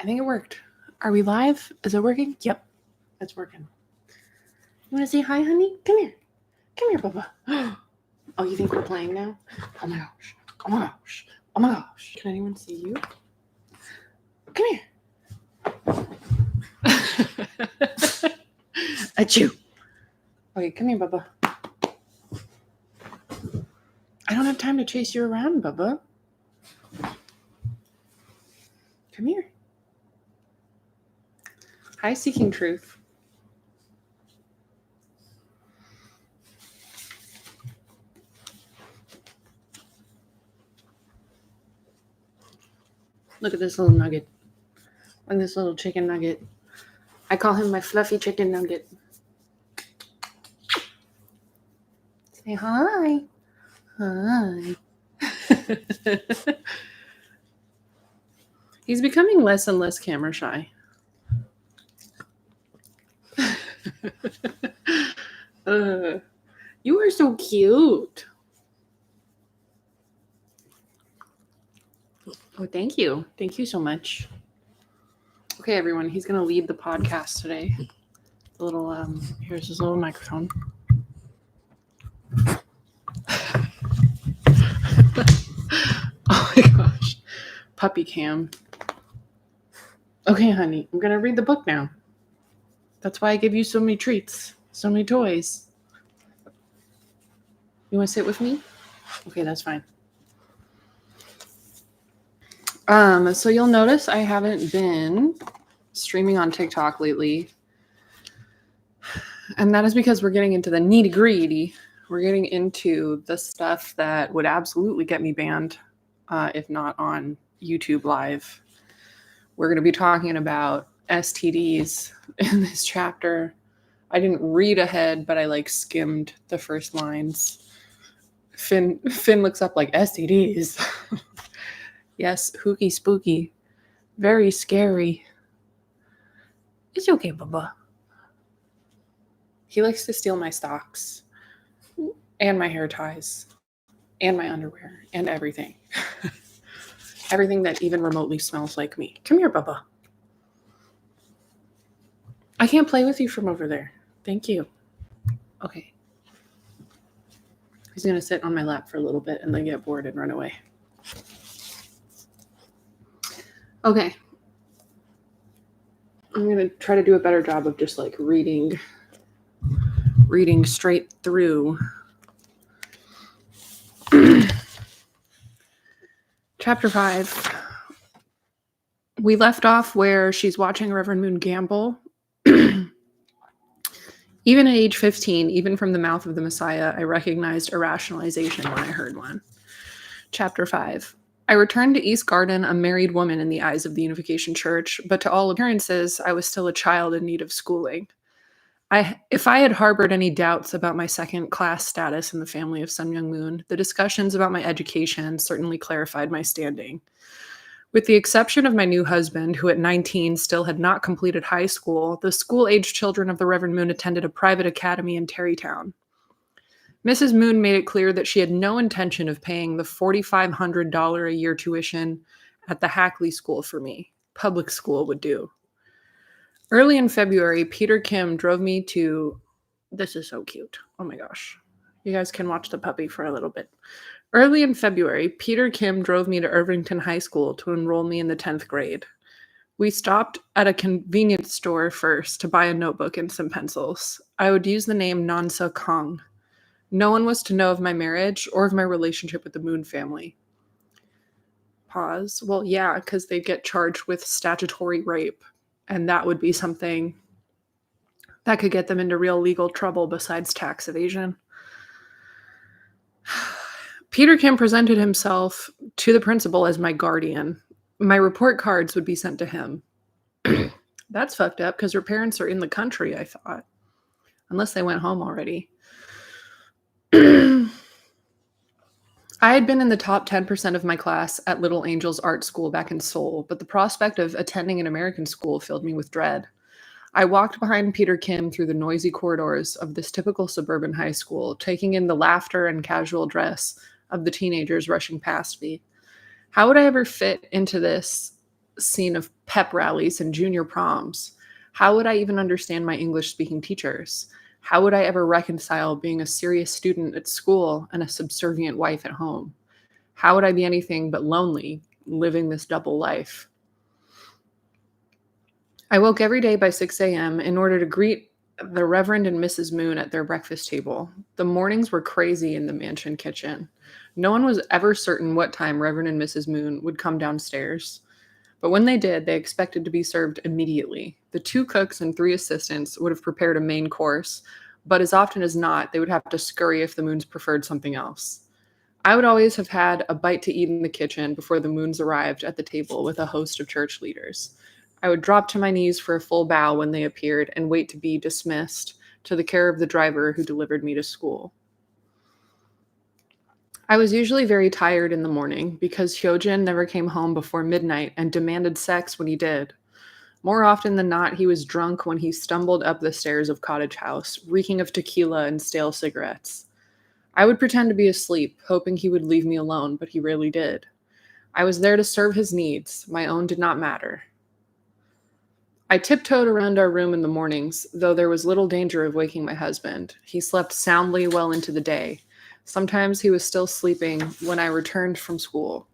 think it worked. Are we live? Is it working? Yep, it's working. You want to say hi, honey? Come here. Come here, Bubba. Oh, you think we're playing now? Oh my gosh. Oh my gosh. Oh my gosh. Can anyone see you? Come here. Achoo. Okay, come here, Bubba. I don't have time to chase you around, Bubba. Come here. Hi, Seeking Truth. Look at this little nugget. Look at this little chicken nugget. I call him my fluffy chicken nugget. Say hi. Hi. He's becoming less and less camera shy. You are so cute. Oh, thank you. Thank you so much. Okay, everyone. He's going to lead the podcast today. The little, here's his little microphone. Oh my gosh. Puppy cam. Okay, honey. I'm going to read the book now. That's why I give you so many treats. So many toys. You want to sit with me? Okay, that's fine. So you'll notice I haven't been streaming on TikTok lately. And that is because we're getting into the nitty-gritty. We're getting into the stuff that would absolutely get me banned, if not on YouTube Live. We're going to be talking about STDs in this chapter. I didn't read ahead, but I skimmed the first lines. Finn looks up STDs. Yes, hooky spooky. Very scary. It's okay, Bubba. He likes to steal my socks and my hair ties and my underwear and everything. Everything that even remotely smells like me. Come here, Bubba. I can't play with you from over there. Thank you. Okay. He's going to sit on my lap for a little bit and then get bored and run away. Okay. I'm going to try to do a better job of just reading straight through. Chapter 5. We left off where she's watching Reverend Moon gamble. Even at age 15, even from the mouth of the Messiah, I recognized a rationalization when I heard one. Chapter 5. I returned to East Garden a married woman in the eyes of the Unification Church, but to all appearances, I was still a child in need of schooling. If I had harbored any doubts about my second-class status in the family of Sun Myung Moon, the discussions about my education certainly clarified my standing. With the exception of my new husband, who at 19 still had not completed high school, the school-aged children of the Reverend Moon attended a private academy in Terrytown. Mrs. Moon made it clear that she had no intention of paying the $4,500 a year tuition at the Hackley School for me. Public school would do. Early in February, Peter Kim drove me to... This is so cute. Oh my gosh. You guys can watch the puppy for a little bit. Early in February, Peter Kim drove me to Irvington High School to enroll me in the 10th grade. We stopped at a convenience store first to buy a notebook and some pencils. I would use the name Nansa Kong. No one was to know of my marriage or of my relationship with the Moon family. Pause. Well, yeah, because they'd get charged with statutory rape, and that would be something that could get them into real legal trouble besides tax evasion. Peter Kim presented himself to the principal as my guardian. My report cards would be sent to him. That's fucked up because her parents are in the country, I thought. Unless they went home already. I had been in the top 10% of my class at Little Angels Art School back in Seoul, but the prospect of attending an American school filled me with dread. I walked behind Peter Kim through the noisy corridors of this typical suburban high school, taking in the laughter and casual dress of the teenagers rushing past me. How would I ever fit into this scene of pep rallies and junior proms. How would I even understand my English speaking teachers? How would I ever reconcile being a serious student at school and a subservient wife at home? How would I be anything but lonely, living this double life? I woke every day by 6 a.m. in order to greet the Reverend and Mrs. Moon at their breakfast table. The mornings were crazy in the mansion kitchen. No one was ever certain what time Reverend and Mrs. Moon would come downstairs. But when they did, they expected to be served immediately. The 2 cooks and 3 assistants would have prepared a main course, but as often as not, they would have to scurry if the Moons preferred something else. I would always have had a bite to eat in the kitchen before the Moons arrived at the table with a host of church leaders. I would drop to my knees for a full bow when they appeared and wait to be dismissed to the care of the driver who delivered me to school. I was usually very tired in the morning because Hyojin never came home before midnight and demanded sex when he did. More often than not, he was drunk when he stumbled up the stairs of Cottage House, reeking of tequila and stale cigarettes. I would pretend to be asleep, hoping he would leave me alone, but he rarely did. I was there to serve his needs. My own did not matter. I tiptoed around our room in the mornings, though there was little danger of waking my husband. He slept soundly well into the day. Sometimes he was still sleeping when I returned from school.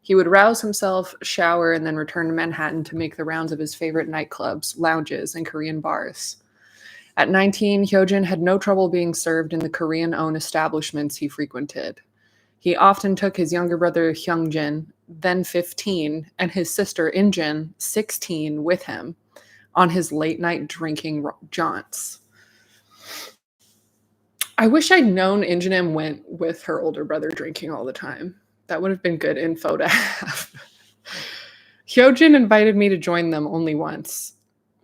He would rouse himself, shower, and then return to Manhattan to make the rounds of his favorite nightclubs, lounges, and Korean bars. At 19, Hyojin had no trouble being served in the Korean-owned establishments he frequented. He often took his younger brother Hyungjin, then 15, and his sister Injin, 16, with him on his late-night drinking jaunts. I wish I'd known Injin went with her older brother drinking all the time. That would have been good info to have. Hyojin invited me to join them only once.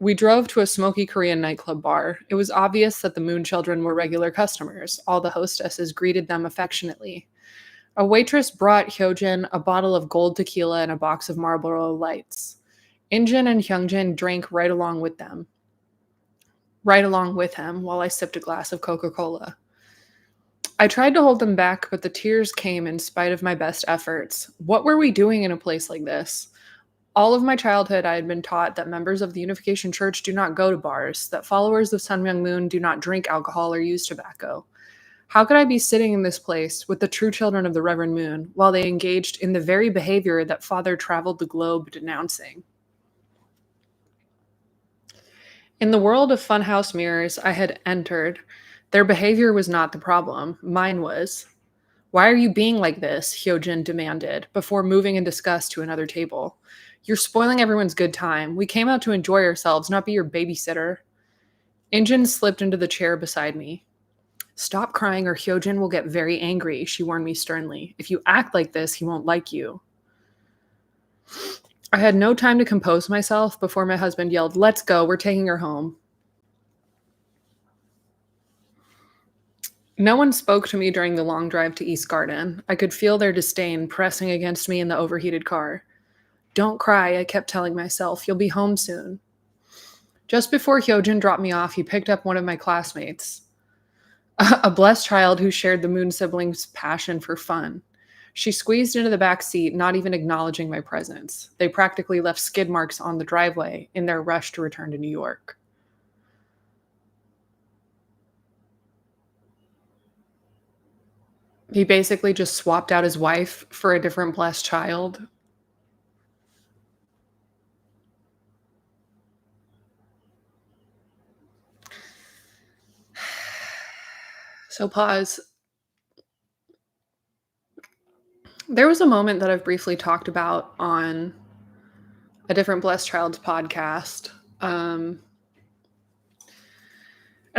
We drove to a smoky Korean nightclub bar. It was obvious that the Moon children were regular customers. All the hostesses greeted them affectionately. A waitress brought Hyojin a bottle of gold tequila and a box of Marlboro Lights. Injin and Hyungjin drank right along with him while I sipped a glass of Coca-Cola. I tried to hold them back, but the tears came in spite of my best efforts. What were we doing in a place like this? All of my childhood, I had been taught that members of the Unification Church do not go to bars, that followers of Sun Myung Moon do not drink alcohol or use tobacco. How could I be sitting in this place with the true children of the Reverend Moon while they engaged in the very behavior that Father traveled the globe denouncing? In the world of funhouse mirrors I had entered, their behavior was not the problem. Mine was. Why are you being like this? Hyojin demanded, before moving in disgust to another table. You're spoiling everyone's good time. We came out to enjoy ourselves, not be your babysitter. Injin slipped into the chair beside me. Stop crying or Hyojin will get very angry, she warned me sternly. If you act like this, he won't like you. I had no time to compose myself before my husband yelled, "Let's go, we're taking her home." No one spoke to me during the long drive to East Garden. I could feel their disdain pressing against me in the overheated car. Don't cry, I kept telling myself. You'll be home soon. Just before Hyojin dropped me off, he picked up one of my classmates, a blessed child who shared the Moon siblings' passion for fun. She squeezed into the back seat, not even acknowledging my presence. They practically left skid marks on the driveway in their rush to return to New York. He basically just swapped out his wife for a different blessed child. So pause. There was a moment that I've briefly talked about on a different blessed child's podcast. And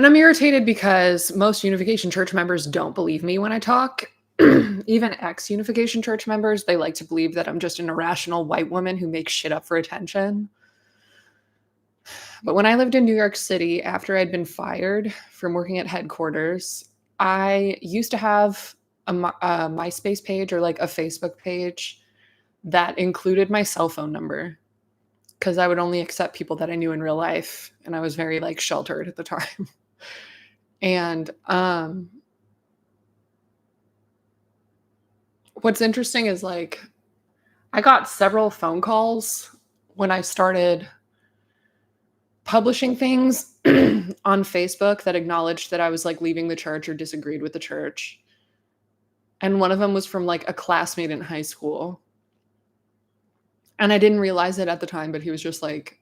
I'm irritated because most Unification Church members don't believe me when I talk. Even ex-Unification Church members, they like to believe that I'm just an irrational white woman who makes shit up for attention. But when I lived in New York City, after I'd been fired from working at headquarters, I used to have a MySpace page or like a Facebook page that included my cell phone number because I would only accept people that I knew in real life. And I was very like sheltered at the time. And what's interesting is like I got several phone calls when I started publishing things on Facebook that acknowledged that I was like leaving the church or disagreed with the church. And one of them was from like a classmate in high school. And I didn't realize it at the time, but he was just like,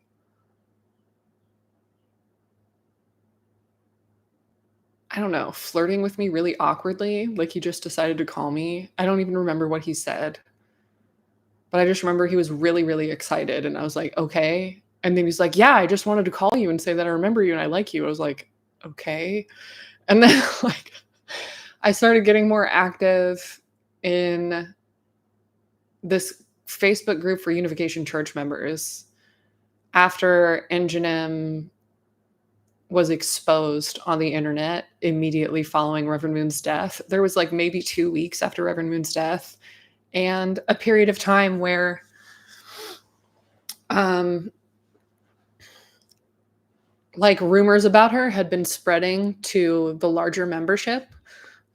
I don't know, flirting with me really awkwardly. Like he just decided to call me. I don't even remember what he said, but I just remember he was really, really excited. And I was like, okay. And then he's like, yeah, I just wanted to call you and say that I remember you and I like you. I was like, okay. And then like I started getting more active in this Facebook group for Unification Church members after Engineum was exposed on the internet immediately following Reverend Moon's death. There was like maybe 2 weeks after Reverend Moon's death and a period of time where like rumors about her had been spreading to the larger membership.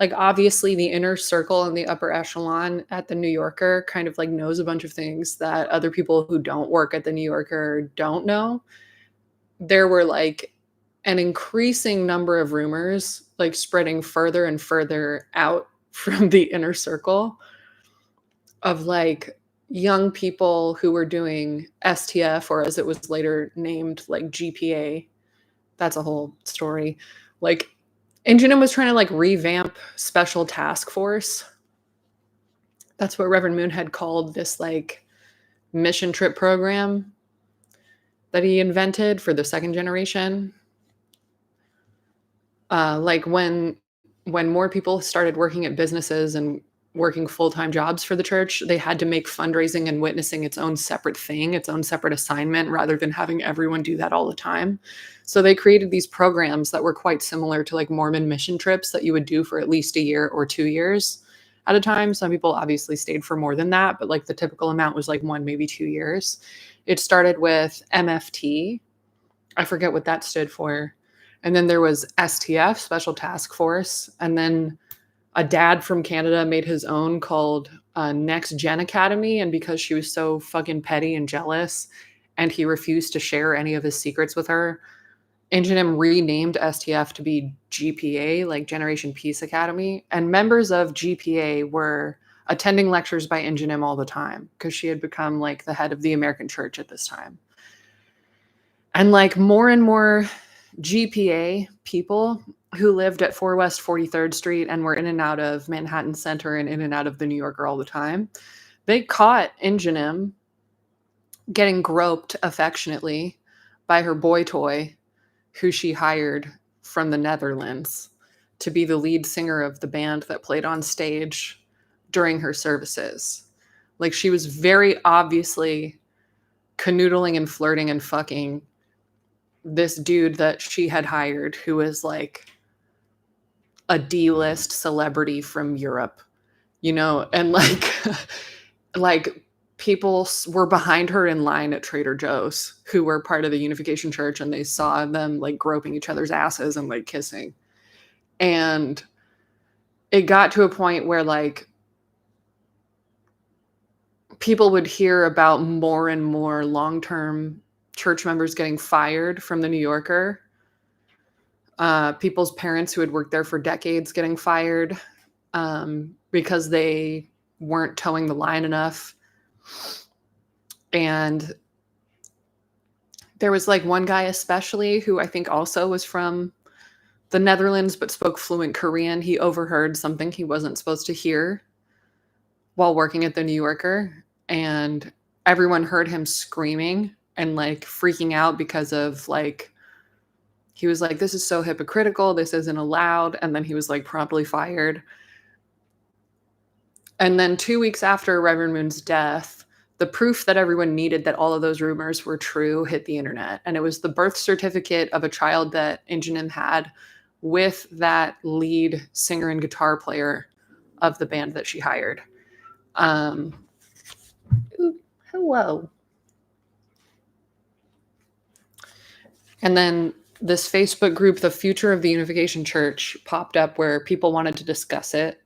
Like obviously the inner circle and the upper echelon at the New Yorker kind of like knows a bunch of things that other people who don't work at the New Yorker don't know. There were like an increasing number of rumors like spreading further and further out from the inner circle of like young people who were doing STF, or as it was later named, like GPA. That's a whole story. Like Engineum was trying to like revamp Special Task Force. That's what Reverend Moon had called this like mission trip program that he invented for the second generation. Like when more people started working at businesses and working full-time jobs for the church, they had to make fundraising and witnessing its own separate thing, its own separate assignment, rather than having everyone do that all the time. So they created these programs that were quite similar to like Mormon mission trips that you would do for at least a year or 2 years at a time. Some people obviously stayed for more than that, but like the typical amount was like 1, maybe 2 years. It started with MFT. I forget what that stood for. And then there was STF, Special Task Force. And then a dad from Canada made his own called Next Gen Academy. And because she was so fucking petty and jealous, and he refused to share any of his secrets with her, Engineum renamed STF to be GPA, like Generation Peace Academy. And members of GPA were attending lectures by Engineum all the time because she had become like the head of the American church at this time. And like more and more GPA people who lived at 4 West 43rd Street and were in and out of Manhattan Center and in and out of the New Yorker all the time, they caught Engineum getting groped affectionately by her boy toy, who she hired from the Netherlands to be the lead singer of the band that played on stage during her services. Like she was very obviously canoodling and flirting and fucking this dude that she had hired, who was like a D-list celebrity from Europe, you know, and like like people were behind her in line at Trader Joe's who were part of the Unification Church, and they saw them like groping each other's asses and like kissing. And it got to a point where like people would hear about more and more long-term church members getting fired from the New Yorker. People's parents who had worked there for decades getting fired because they weren't towing the line enough. And there was like one guy especially who I think also was from the Netherlands but spoke fluent Korean. He overheard something he wasn't supposed to hear while working at the New Yorker, and everyone heard him screaming and like freaking out because of like, he was like, this is so hypocritical, this isn't allowed. And then he was like promptly fired. And then 2 weeks after Reverend Moon's death, the proof that everyone needed that all of those rumors were true hit the internet. And it was the birth certificate of a child that Engineum had with that lead singer and guitar player of the band that she hired. Ooh, hello. And then this Facebook group, The Future of the Unification Church, popped up where people wanted to discuss it.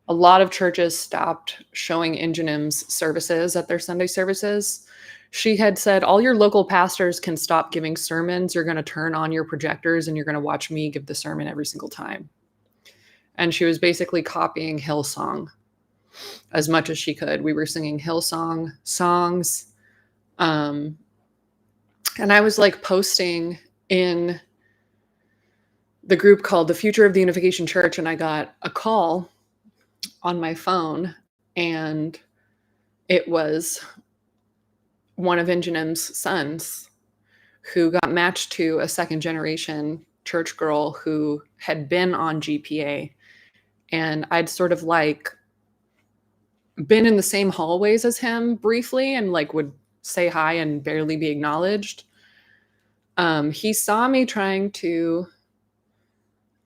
A lot of churches stopped showing Injanim's services at their Sunday services. She had said, all your local pastors can stop giving sermons. You're going to turn on your projectors and you're going to watch me give the sermon every single time. And she was basically copying Hillsong as much as she could. We were singing Hillsong songs. And I was like posting in the group called The Future of the Unification Church, and I got a call on my phone, and it was one of Injanim's sons who got matched to a second generation church girl who had been on GPA. And I'd sort of like been in the same hallways as him briefly and like would say hi and barely be acknowledged. He saw me trying to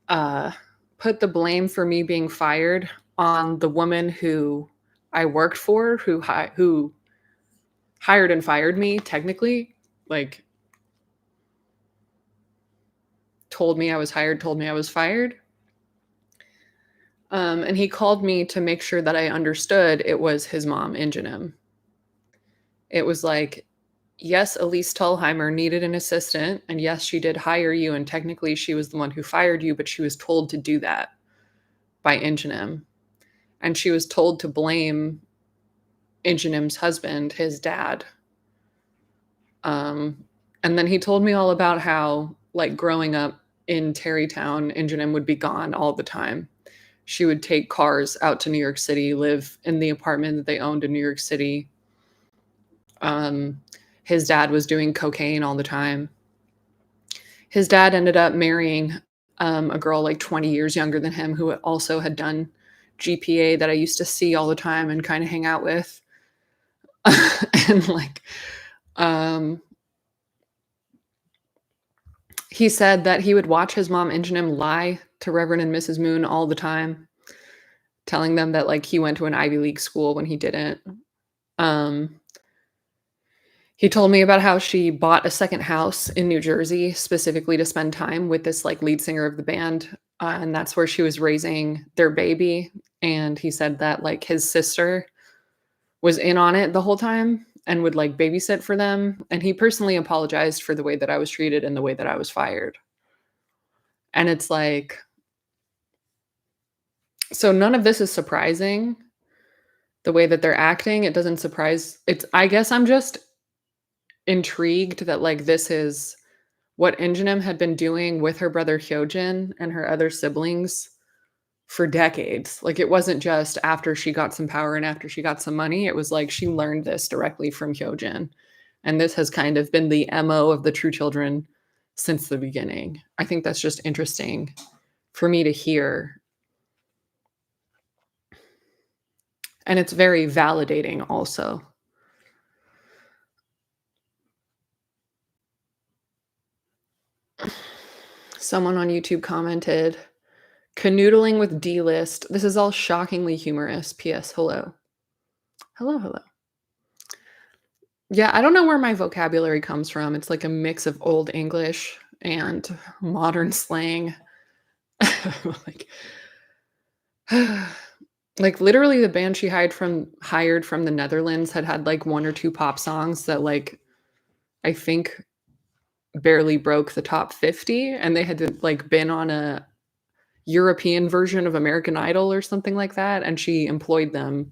put the blame for me being fired on the woman who I worked for, who hired and fired me, technically, like told me I was hired, told me I was fired. And he called me to make sure that I understood it was his mom, Injanim. It was like, yes, Elise Tullheimer needed an assistant, and yes, she did hire you, and technically she was the one who fired you, but she was told to do that by Injanim. And she was told to blame Injanim's husband, his dad. And then he told me all about how, like, growing up in Terrytown, Injanim would be gone all the time. She would take cars out to New York City, live in the apartment that they owned in New York City. His dad was doing cocaine all the time. His dad ended up marrying a girl like 20 years younger than him who also had done GPA that I used to see all the time and kind of hang out with. And like, he said that he would watch his mom Injanim lie to Reverend and Mrs. Moon all the time, telling them that like he went to an Ivy League school when he didn't. He told me about how she bought a second house in New Jersey specifically to spend time with this like lead singer of the band. And that's where she was raising their baby. And he said that like his sister was in on it the whole time and would like babysit for them. And he personally apologized for the way that I was treated and the way that I was fired. And it's like, so none of this is surprising. The way that they're acting, it doesn't surprise. I guess I'm just intrigued that like this is what Injanim had been doing with her brother Hyojin and her other siblings for decades. Like it wasn't just after she got some power and after she got some money. It was like she learned this directly from Hyojin. And this has kind of been the MO of the True Children since the beginning. I think that's just interesting for me to hear. And it's very validating also. Someone on YouTube commented, canoodling with D-list. This is all shockingly humorous. P.S. Hello. Hello, hello. Yeah, I don't know where my vocabulary comes from. It's like a mix of Old English and modern slang. like, like literally the band she hired from the Netherlands had like one or two pop songs that like I think barely broke the top 50, and they had like been on a European version of American Idol or something like that, and she employed them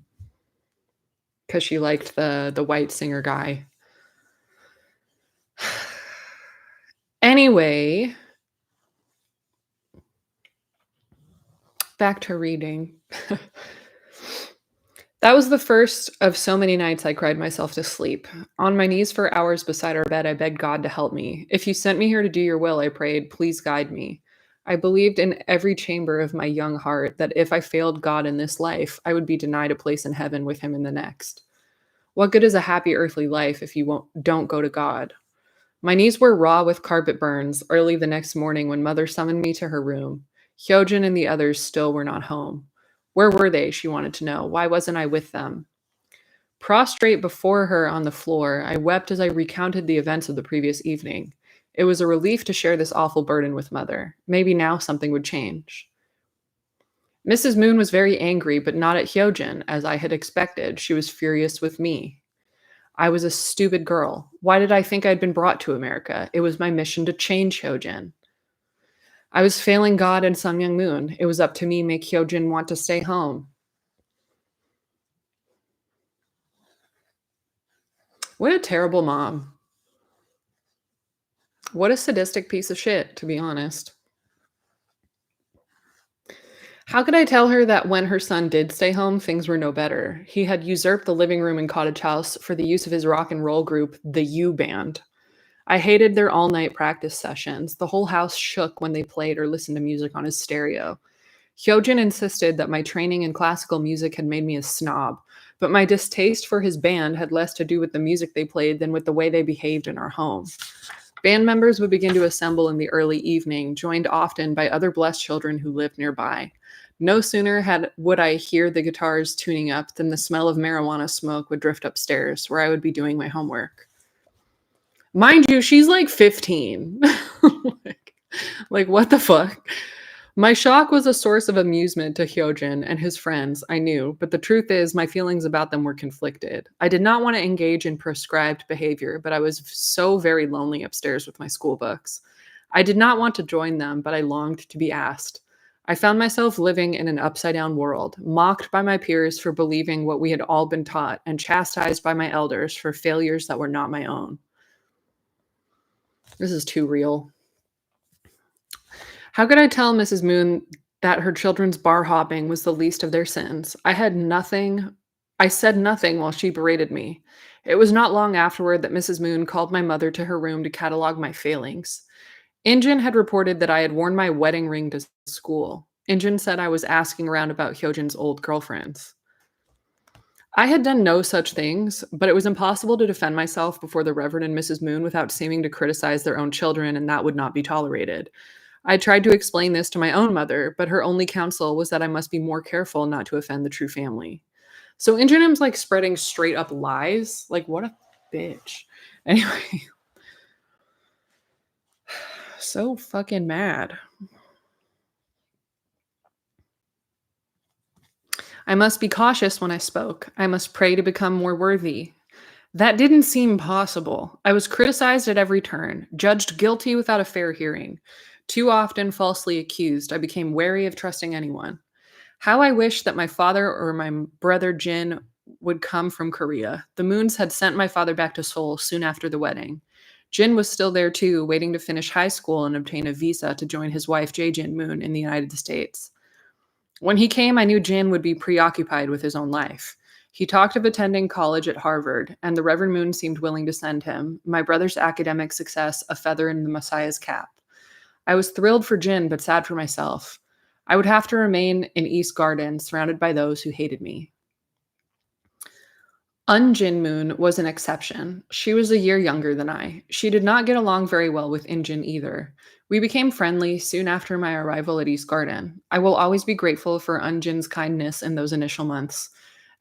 because she liked the white singer guy. Anyway, back to reading. That was the first of so many nights I cried myself to sleep. On my knees for hours beside our bed, I begged God to help me. If you sent me here to do your will, I prayed, please guide me. I believed in every chamber of my young heart that if I failed God in this life, I would be denied a place in heaven with him in the next. What good is a happy earthly life if you don't go to God? My knees were raw with carpet burns early the next morning when Mother summoned me to her room. Hyojin and the others still were not home. Where were they, she wanted to know. Why wasn't I with them? Prostrate before her on the floor, I wept as I recounted the events of the previous evening. It was a relief to share this awful burden with Mother. Maybe now something would change. Mrs. Moon was very angry, but not at Hyojin, as I had expected. She was furious with me. I was a stupid girl. Why did I think I'd been brought to America? It was my mission to change Hyojin. I was failing God and Sun Myung Moon. It was up to me to make Hyojin want to stay home. What a terrible mom. What a sadistic piece of shit, to be honest. How could I tell her that when her son did stay home, things were no better? He had usurped the living room and cottage house for the use of his rock and roll group, the U Band. I hated their all night practice sessions. The whole house shook when they played or listened to music on his stereo. Hyojin insisted that my training in classical music had made me a snob, but my distaste for his band had less to do with the music they played than with the way they behaved in our home. Band members would begin to assemble in the early evening, joined often by other blessed children who lived nearby. No sooner would I hear the guitars tuning up than the smell of marijuana smoke would drift upstairs, where I would be doing my homework. Mind you, she's like 15. like, what the fuck? My shock was a source of amusement to Hyojin and his friends, I knew, but the truth is my feelings about them were conflicted. I did not want to engage in prescribed behavior, but I was so very lonely upstairs with my school books. I did not want to join them, but I longed to be asked. I found myself living in an upside-down world, mocked by my peers for believing what we had all been taught, and chastised by my elders for failures that were not my own. This is too real. How could I tell Mrs. Moon that her children's bar hopping was the least of their sins? I said nothing while she berated me. It was not long afterward that Mrs. Moon called my mother to her room to catalog my failings. Injin had reported that I had worn my wedding ring to school. Injin said I was asking around about Hyojin's old girlfriends. I had done no such things, but it was impossible to defend myself before the Reverend and Mrs. Moon without seeming to criticize their own children, and that would not be tolerated. I tried to explain this to my own mother, but her only counsel was that I must be more careful not to offend the true family. So Injinim's like spreading straight up lies. Like, what a bitch. Anyway. So fucking mad. I must be cautious when I spoke. I must pray to become more worthy. That didn't seem possible. I was criticized at every turn, judged guilty without a fair hearing. Too often falsely accused, I became wary of trusting anyone. How I wished that my father or my brother Jin would come from Korea. The Moons had sent my father back to Seoul soon after the wedding. Jin was still there too, waiting to finish high school and obtain a visa to join his wife Jae-jin Moon in the United States. When he came, I knew Jin would be preoccupied with his own life. He talked of attending college at Harvard, and the Reverend Moon seemed willing to send him, my brother's academic success, a feather in the Messiah's cap. I was thrilled for Jin, but sad for myself. I would have to remain in East Garden, surrounded by those who hated me. Jin Moon was an exception. She was a year younger than I. She did not get along very well with Injin either. We became friendly soon after my arrival at East Garden. I will always be grateful for Jin's kindness in those initial months.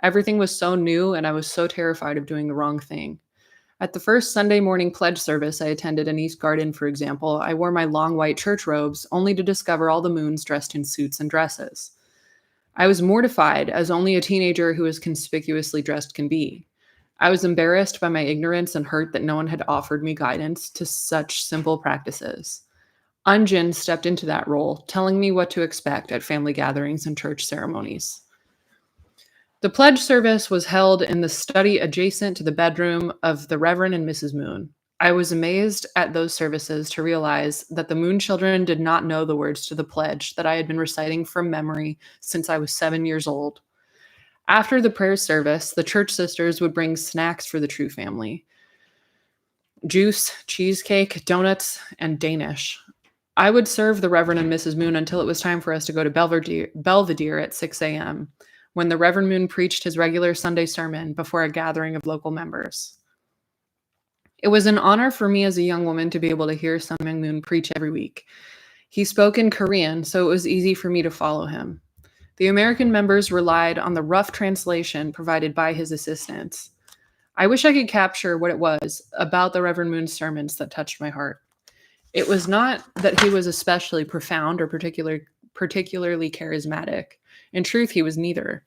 Everything was so new, and I was so terrified of doing the wrong thing. At the first Sunday morning pledge service I attended in East Garden, for example, I wore my long white church robes, only to discover all the Moons dressed in suits and dresses. I was mortified, as only a teenager who is conspicuously dressed can be. I was embarrassed by my ignorance and hurt that no one had offered me guidance to such simple practices. Jin stepped into that role, telling me what to expect at family gatherings and church ceremonies. The pledge service was held in the study adjacent to the bedroom of the Reverend and Mrs. Moon. I was amazed at those services to realize that the Moon children did not know the words to the pledge that I had been reciting from memory since I was 7 years old. After the prayer service, the church sisters would bring snacks for the true family. Juice, cheesecake, donuts, and Danish. I would serve the Reverend and Mrs. Moon until it was time for us to go to Belvedere at 6 a.m., when the Reverend Moon preached his regular Sunday sermon before a gathering of local members. It was an honor for me as a young woman to be able to hear Sun Myung Moon preach every week. He spoke in Korean, so it was easy for me to follow him. The American members relied on the rough translation provided by his assistants. I wish I could capture what it was about the Reverend Moon's sermons that touched my heart. It was not that he was especially profound or particularly charismatic. In truth, he was neither.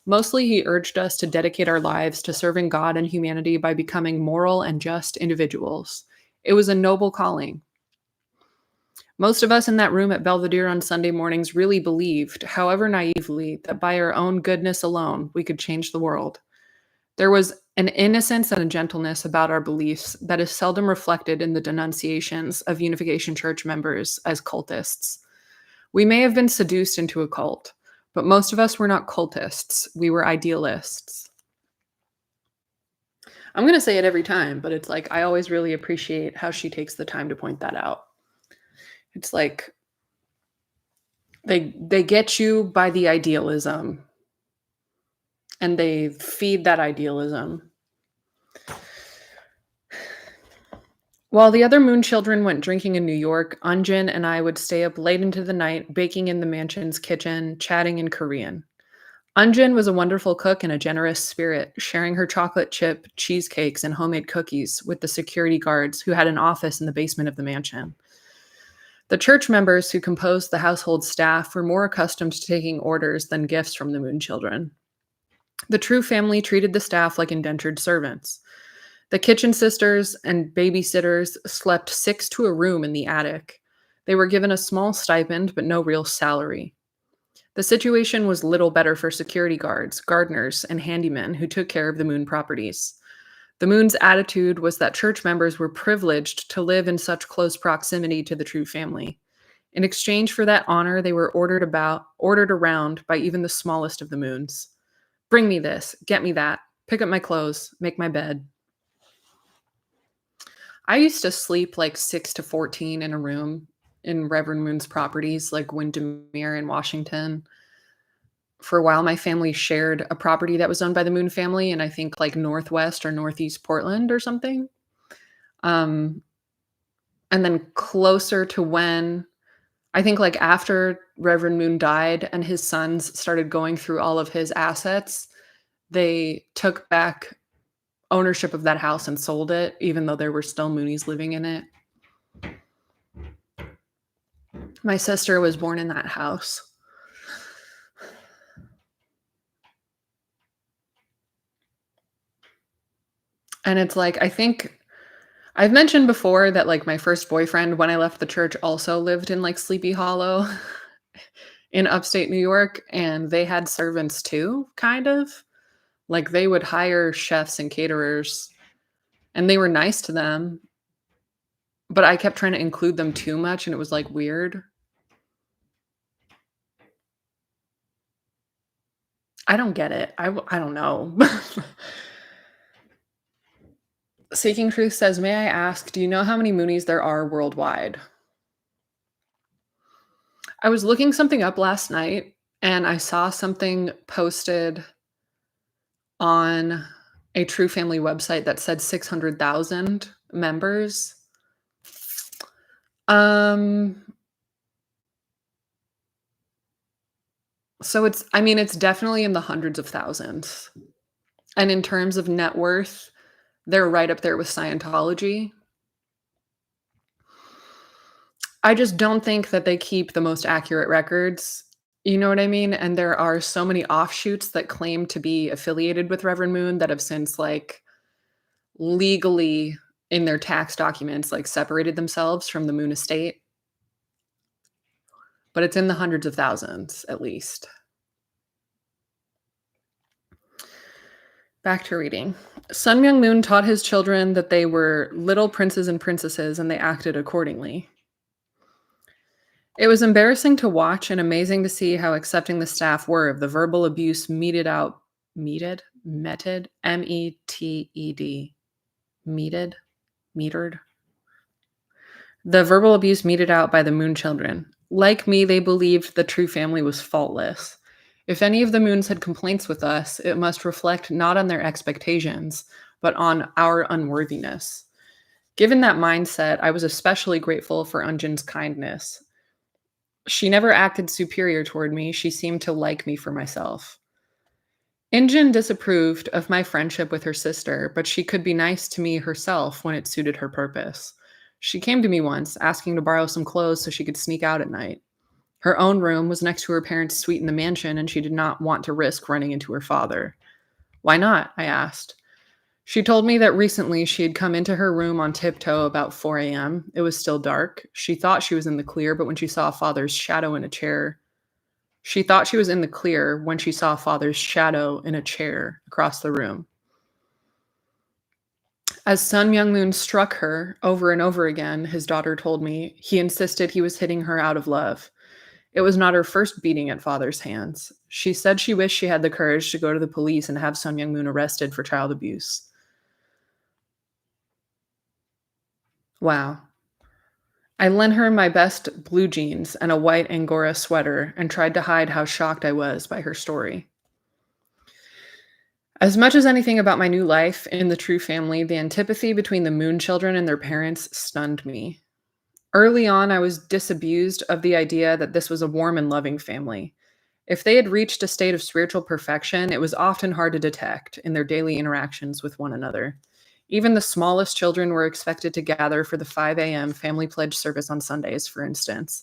Mostly, he urged us to dedicate our lives to serving God and humanity by becoming moral and just individuals. It was a noble calling. Most of us in that room at Belvedere on Sunday mornings really believed, however naively, that by our own goodness alone we could change the world. There was an innocence and a gentleness about our beliefs that is seldom reflected in the denunciations of Unification Church members as cultists. We may have been seduced into a cult, but most of us were not cultists. We were idealists. I'm going to say it every time, but it's like I always really appreciate how she takes the time to point that out. It's like they get you by the idealism and they feed that idealism. While the other Moon children went drinking in New York, Unjin and I would stay up late into the night, baking in the mansion's kitchen, chatting in Korean. Unjin was a wonderful cook and a generous spirit, sharing her chocolate chip cheesecakes and homemade cookies with the security guards who had an office in the basement of the mansion. The church members who composed the household staff were more accustomed to taking orders than gifts from the Moon children. The True family treated the staff like indentured servants. The kitchen sisters and babysitters slept 6 to a room in the attic. They were given a small stipend, but no real salary. The situation was little better for security guards, gardeners, and handymen who took care of the Moon properties. The Moon's attitude was that church members were privileged to live in such close proximity to the True family. In exchange for that honor, they were ordered around by even the smallest of the Moons. Bring me this, get me that, pick up my clothes, make my bed. I used to sleep like 6 to 14 in a room in Reverend Moon's properties, like Windermere in Washington. For a while, my family shared a property that was owned by the Moon family, and I think like Northwest or Northeast Portland or something. And then closer to when, I think like after Reverend Moon died and his sons started going through all of his assets, they took back ownership of that house and sold it, even though there were still Moonies living in it. My sister was born in that house. And it's like, I think I've mentioned before that like my first boyfriend, when I left the church, also lived in like Sleepy Hollow in upstate New York. And they had servants too, kind of. Like they would hire chefs and caterers and they were nice to them. But I kept trying to include them too much and it was like weird. I don't get it. I don't know. Seeking Truth says, may I ask, do you know how many Moonies there are worldwide? I was looking something up last night and I saw something posted on a True Family website that said 600,000 members. So it's definitely in the hundreds of thousands. And in terms of net worth, they're right up there with Scientology. I just don't think that they keep the most accurate records. You know what I mean? And there are so many offshoots that claim to be affiliated with Reverend Moon that have since like legally in their tax documents like separated themselves from the Moon estate. But it's in the hundreds of thousands at least. Back to reading. Sun Myung Moon taught his children that they were little princes and princesses and they acted accordingly. It was embarrassing to watch and amazing to see how accepting the staff were of the verbal abuse meted, M-E-T-E-D, metered. The verbal abuse meted out by the Moon children. Like me, they believed the True family was faultless. If any of the Moons had complaints with us, it must reflect not on their expectations, but on our unworthiness. Given that mindset, I was especially grateful for Unjin's kindness. She never acted superior toward me. She seemed to like me for myself. Injin disapproved of my friendship with her sister, but she could be nice to me herself when it suited her purpose. She came to me once, asking to borrow some clothes so she could sneak out at night. Her own room was next to her parents' suite in the mansion, and she did not want to risk running into her father. Why not? I asked. She told me that recently she had come into her room on tiptoe about 4 a.m. It was still dark. She thought she was in the clear, but when she saw father's shadow in a chair, she thought she was in the clear when she saw father's shadow in a chair across the room. As Sun Myung Moon struck her over and over again, his daughter told me, he insisted he was hitting her out of love. It was not her first beating at father's hands. She said she wished she had the courage to go to the police and have Sun Myung Moon arrested for child abuse. Wow. I lent her my best blue jeans and a white Angora sweater and tried to hide how shocked I was by her story. As much as anything about my new life in the True family, the antipathy between the Moon children and their parents stunned me. Early on, I was disabused of the idea that this was a warm and loving family. If they had reached a state of spiritual perfection, it was often hard to detect in their daily interactions with one another. Even the smallest children were expected to gather for the 5 a.m. family pledge service on Sundays, for instance.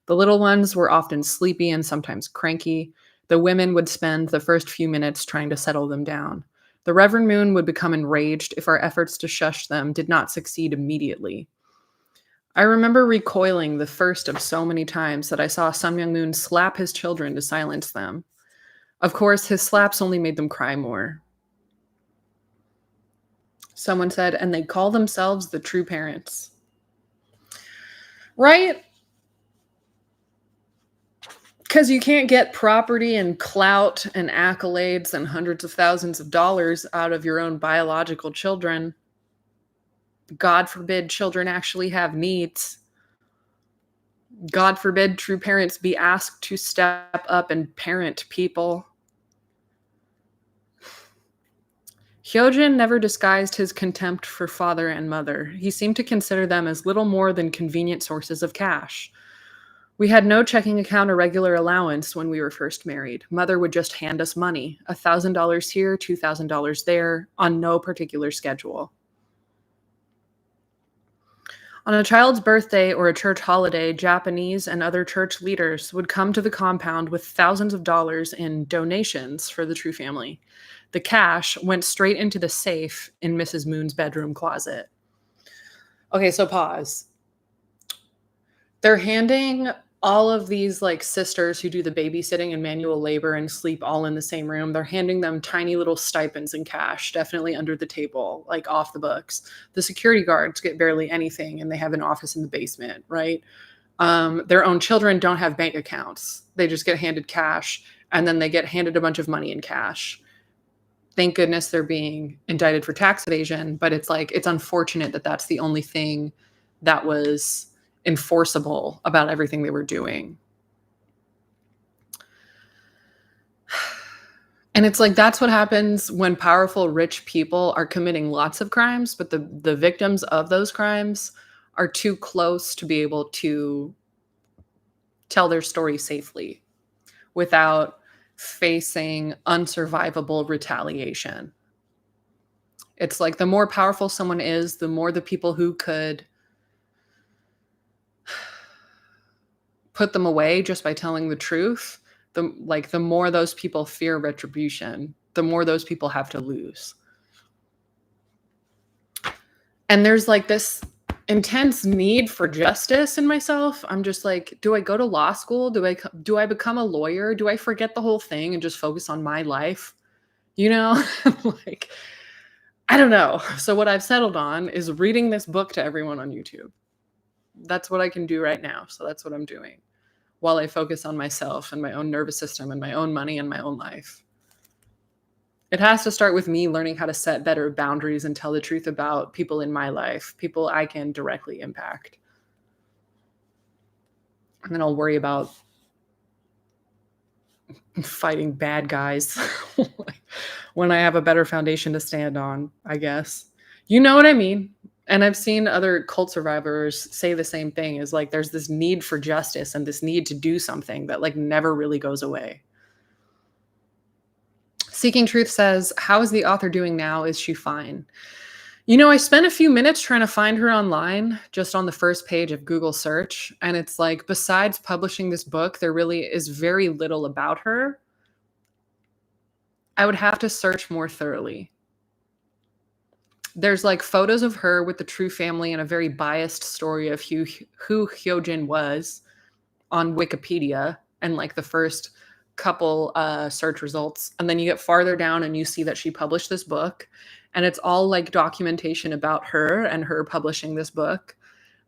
The little ones were often sleepy and sometimes cranky. The women would spend the first few minutes trying to settle them down. The Reverend Moon would become enraged if our efforts to shush them did not succeed immediately. I remember recoiling the first of so many times that I saw Sun Myung Moon slap his children to silence them. Of course, his slaps only made them cry more. Someone said, and they call themselves the true parents. Right? Because you can't get property and clout and accolades and hundreds of thousands of dollars out of your own biological children. God forbid children actually have needs. God forbid true parents be asked to step up and parent people. Hyojin never disguised his contempt for father and mother. He seemed to consider them as little more than convenient sources of cash. We had no checking account or regular allowance when we were first married. Mother would just hand us money, $1,000 here, $2,000 there, on no particular schedule. On a child's birthday or a church holiday, Japanese and other church leaders would come to the compound with thousands of dollars in donations for the True family. The cash went straight into the safe in Mrs. Moon's bedroom closet. Okay, so pause. They're handing all of these like sisters who do the babysitting and manual labor and sleep all in the same room. They're handing them tiny little stipends in cash, definitely under the table, like off the books. The security guards get barely anything and they have an office in the basement, right? Their own children don't have bank accounts. They just get handed cash and then they get handed a bunch of money in cash. Thank goodness they're being indicted for tax evasion, but it's like, it's unfortunate that that's the only thing that was enforceable about everything they were doing. And it's like, that's what happens when powerful, rich people are committing lots of crimes, but the victims of those crimes are too close to be able to tell their story safely without facing unsurvivable retaliation. It's like the more powerful someone is, the more the people who could put them away just by telling the truth, the more those people fear retribution, the more those people have to lose. And there's like this intense need for justice in myself. I'm just like, do I go to law school? Do I become a lawyer? Do I forget the whole thing and just focus on my life? You know, like, I don't know. So what I've settled on is reading this book to everyone on YouTube. That's what I can do right now. So that's what I'm doing while I focus on myself and my own nervous system and my own money and my own life. It has to start with me learning how to set better boundaries and tell the truth about people in my life, people I can directly impact. And then I'll worry about fighting bad guys when I have a better foundation to stand on, I guess. You know what I mean? And I've seen other cult survivors say the same thing, is like there's this need for justice and this need to do something that like never really goes away. Seeking Truth says, how is the author doing now? Is she fine? I spent a few minutes trying to find her online, just on the first page of Google search, and it's like, besides publishing this book, there really is very little about her. I would have to search more thoroughly. There's like photos of her with the True family and a very biased story of who Hyojin was on Wikipedia and like the first couple search results. And then you get farther down and you see that she published this book, and it's all like documentation about her and her publishing this book.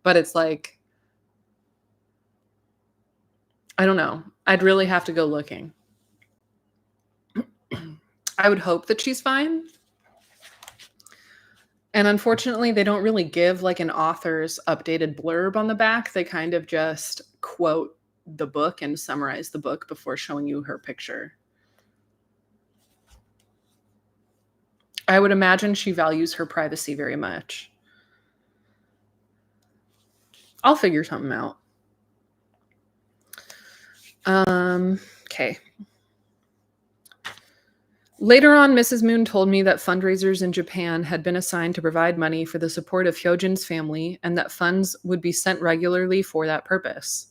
But it's like, I don't know. I'd really have to go looking. I would hope that she's fine. And unfortunately, they don't really give like an author's updated blurb on the back. They kind of just quote the book and summarize the book before showing you her picture. I would imagine she values her privacy very much. I'll figure something out. Okay. Later on, Mrs. Moon told me that fundraisers in Japan had been assigned to provide money for the support of Hyojin's family and that funds would be sent regularly for that purpose.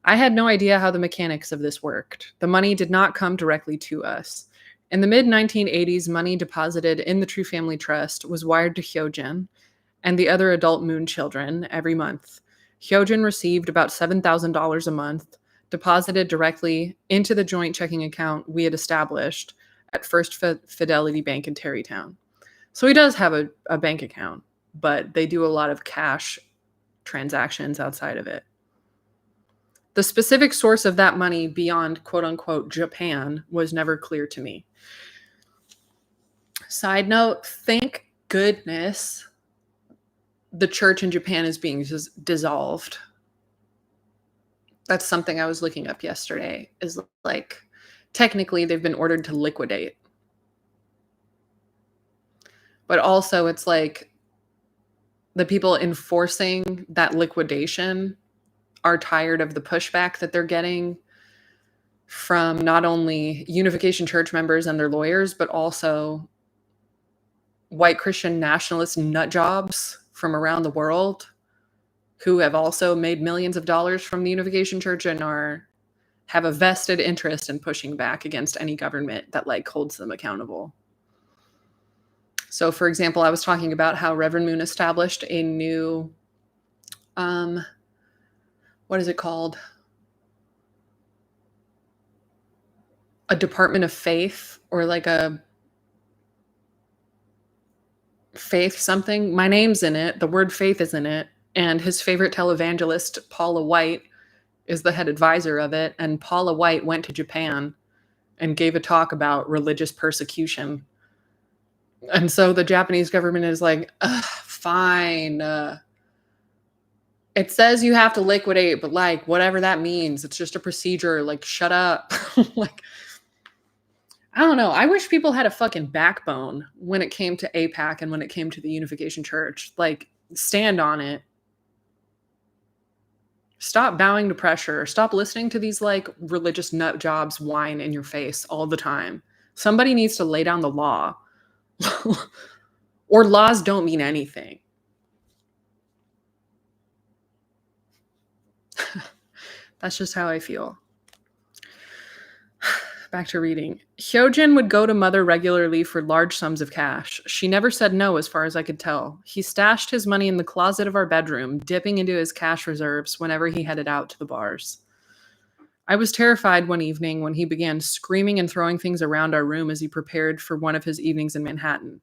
I had no idea how the mechanics of this worked. The money did not come directly to us. In the mid-1980s, money deposited in the True Family Trust was wired to Hyojin and the other adult Moon children every month. Hyojin received about $7,000 a month, deposited directly into the joint checking account we had established at First Fidelity Bank in Tarrytown. So he does have a bank account, but they do a lot of cash transactions outside of it. The specific source of that money beyond quote unquote Japan was never clear to me. Side note, thank goodness the church in Japan is being dissolved. That's something I was looking up yesterday, is like, technically they've been ordered to liquidate. But also it's like the people enforcing that liquidation are tired of the pushback that they're getting from not only Unification Church members and their lawyers, but also white Christian nationalist nut jobs from around the world who have also made millions of dollars from the Unification Church and have a vested interest in pushing back against any government that like holds them accountable. So for example, I was talking about how Reverend Moon established a new, what is it called? A Department of Faith, or like a faith something. My name's in it. The word faith is in it. And his favorite televangelist, Paula White, is the head advisor of it. And Paula White went to Japan and gave a talk about religious persecution. And so the Japanese government is like, fine. It says you have to liquidate, but like, whatever that means, it's just a procedure. Like, shut up. Like, I don't know. I wish people had a fucking backbone when it came to AIPAC and when it came to the Unification Church. Like, stand on it. Stop bowing to pressure. Stop listening to these like religious nut jobs whine in your face all the time. Somebody needs to lay down the law. Or laws don't mean anything. That's just how I feel. Back to reading. Hyojin would go to Mother regularly for large sums of cash. She never said no as far as I could tell. He stashed his money in the closet of our bedroom, dipping into his cash reserves whenever he headed out to the bars. I was terrified one evening when he began screaming and throwing things around our room as he prepared for one of his evenings in Manhattan.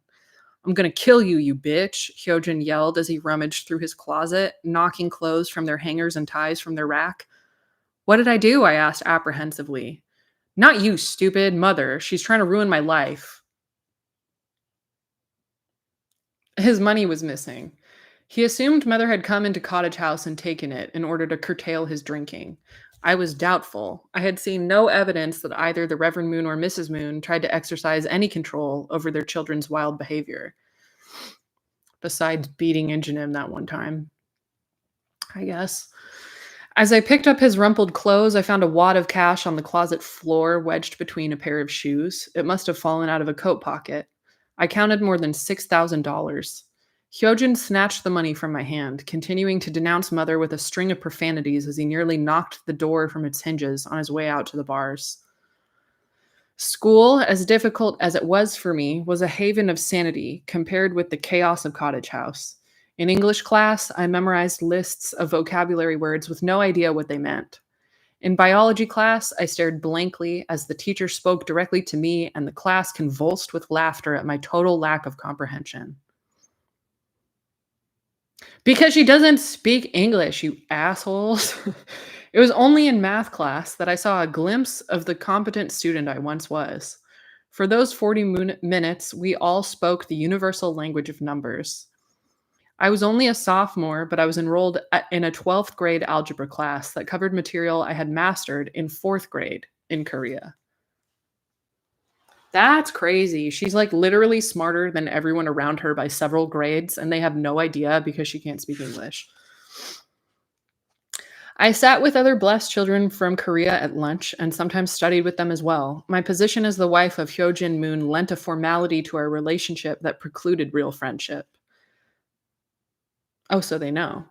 "I'm gonna kill you, you bitch," Hyojin yelled as he rummaged through his closet, knocking clothes from their hangers and ties from their rack. "What did I do?" I asked apprehensively. "Not you, stupid. Mother. She's trying to ruin my life." His money was missing. He assumed Mother had come into Cottage House and taken it in order to curtail his drinking. I was doubtful. I had seen no evidence that either the Reverend Moon or Mrs. Moon tried to exercise any control over their children's wild behavior, besides beating into him that one time, I guess. As I picked up his rumpled clothes, I found a wad of cash on the closet floor wedged between a pair of shoes. It must have fallen out of a coat pocket. I counted more than $6,000. Hyojin snatched the money from my hand, continuing to denounce Mother with a string of profanities as he nearly knocked the door from its hinges on his way out to the bars. School, as difficult as it was for me, was a haven of sanity compared with the chaos of Cottage House. In English class, I memorized lists of vocabulary words with no idea what they meant. In biology class, I stared blankly as the teacher spoke directly to me and the class convulsed with laughter at my total lack of comprehension. Because she doesn't speak English, you assholes. It was only in math class that I saw a glimpse of the competent student I once was. For those 40 minutes, we all spoke the universal language of numbers. I was only a sophomore, but I was enrolled in a 12th grade algebra class that covered material I had mastered in 4th grade in Korea. That's crazy. She's like literally smarter than everyone around her by several grades, and they have no idea because she can't speak English. I sat with other blessed children from Korea at lunch and sometimes studied with them as well. My position as the wife of Hyojin Moon lent a formality to our relationship that precluded real friendship. Oh, so they know.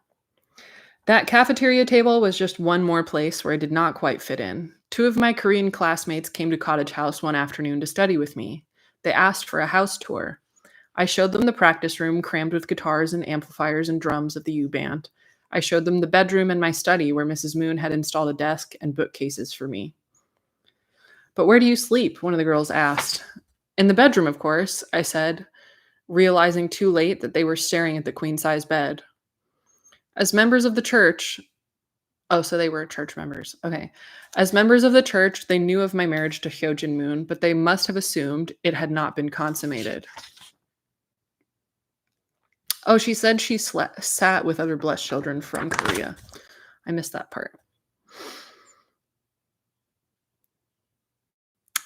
That cafeteria table was just one more place where I did not quite fit in. Two of my Korean classmates came to Cottage House one afternoon to study with me. They asked for a house tour. I showed them the practice room crammed with guitars and amplifiers and drums of the U band. I showed them the bedroom and my study where Mrs. Moon had installed a desk and bookcases for me. But where do you sleep? One of the girls asked. In the bedroom, of course, I said, realizing too late that they were staring at the queen-size bed. As members of the church, oh, so they were church members. Okay. As members of the church, they knew of my marriage to Hyojin Moon, but they must have assumed it had not been consummated. Oh, she said she sat with other blessed children from Korea. I missed that part.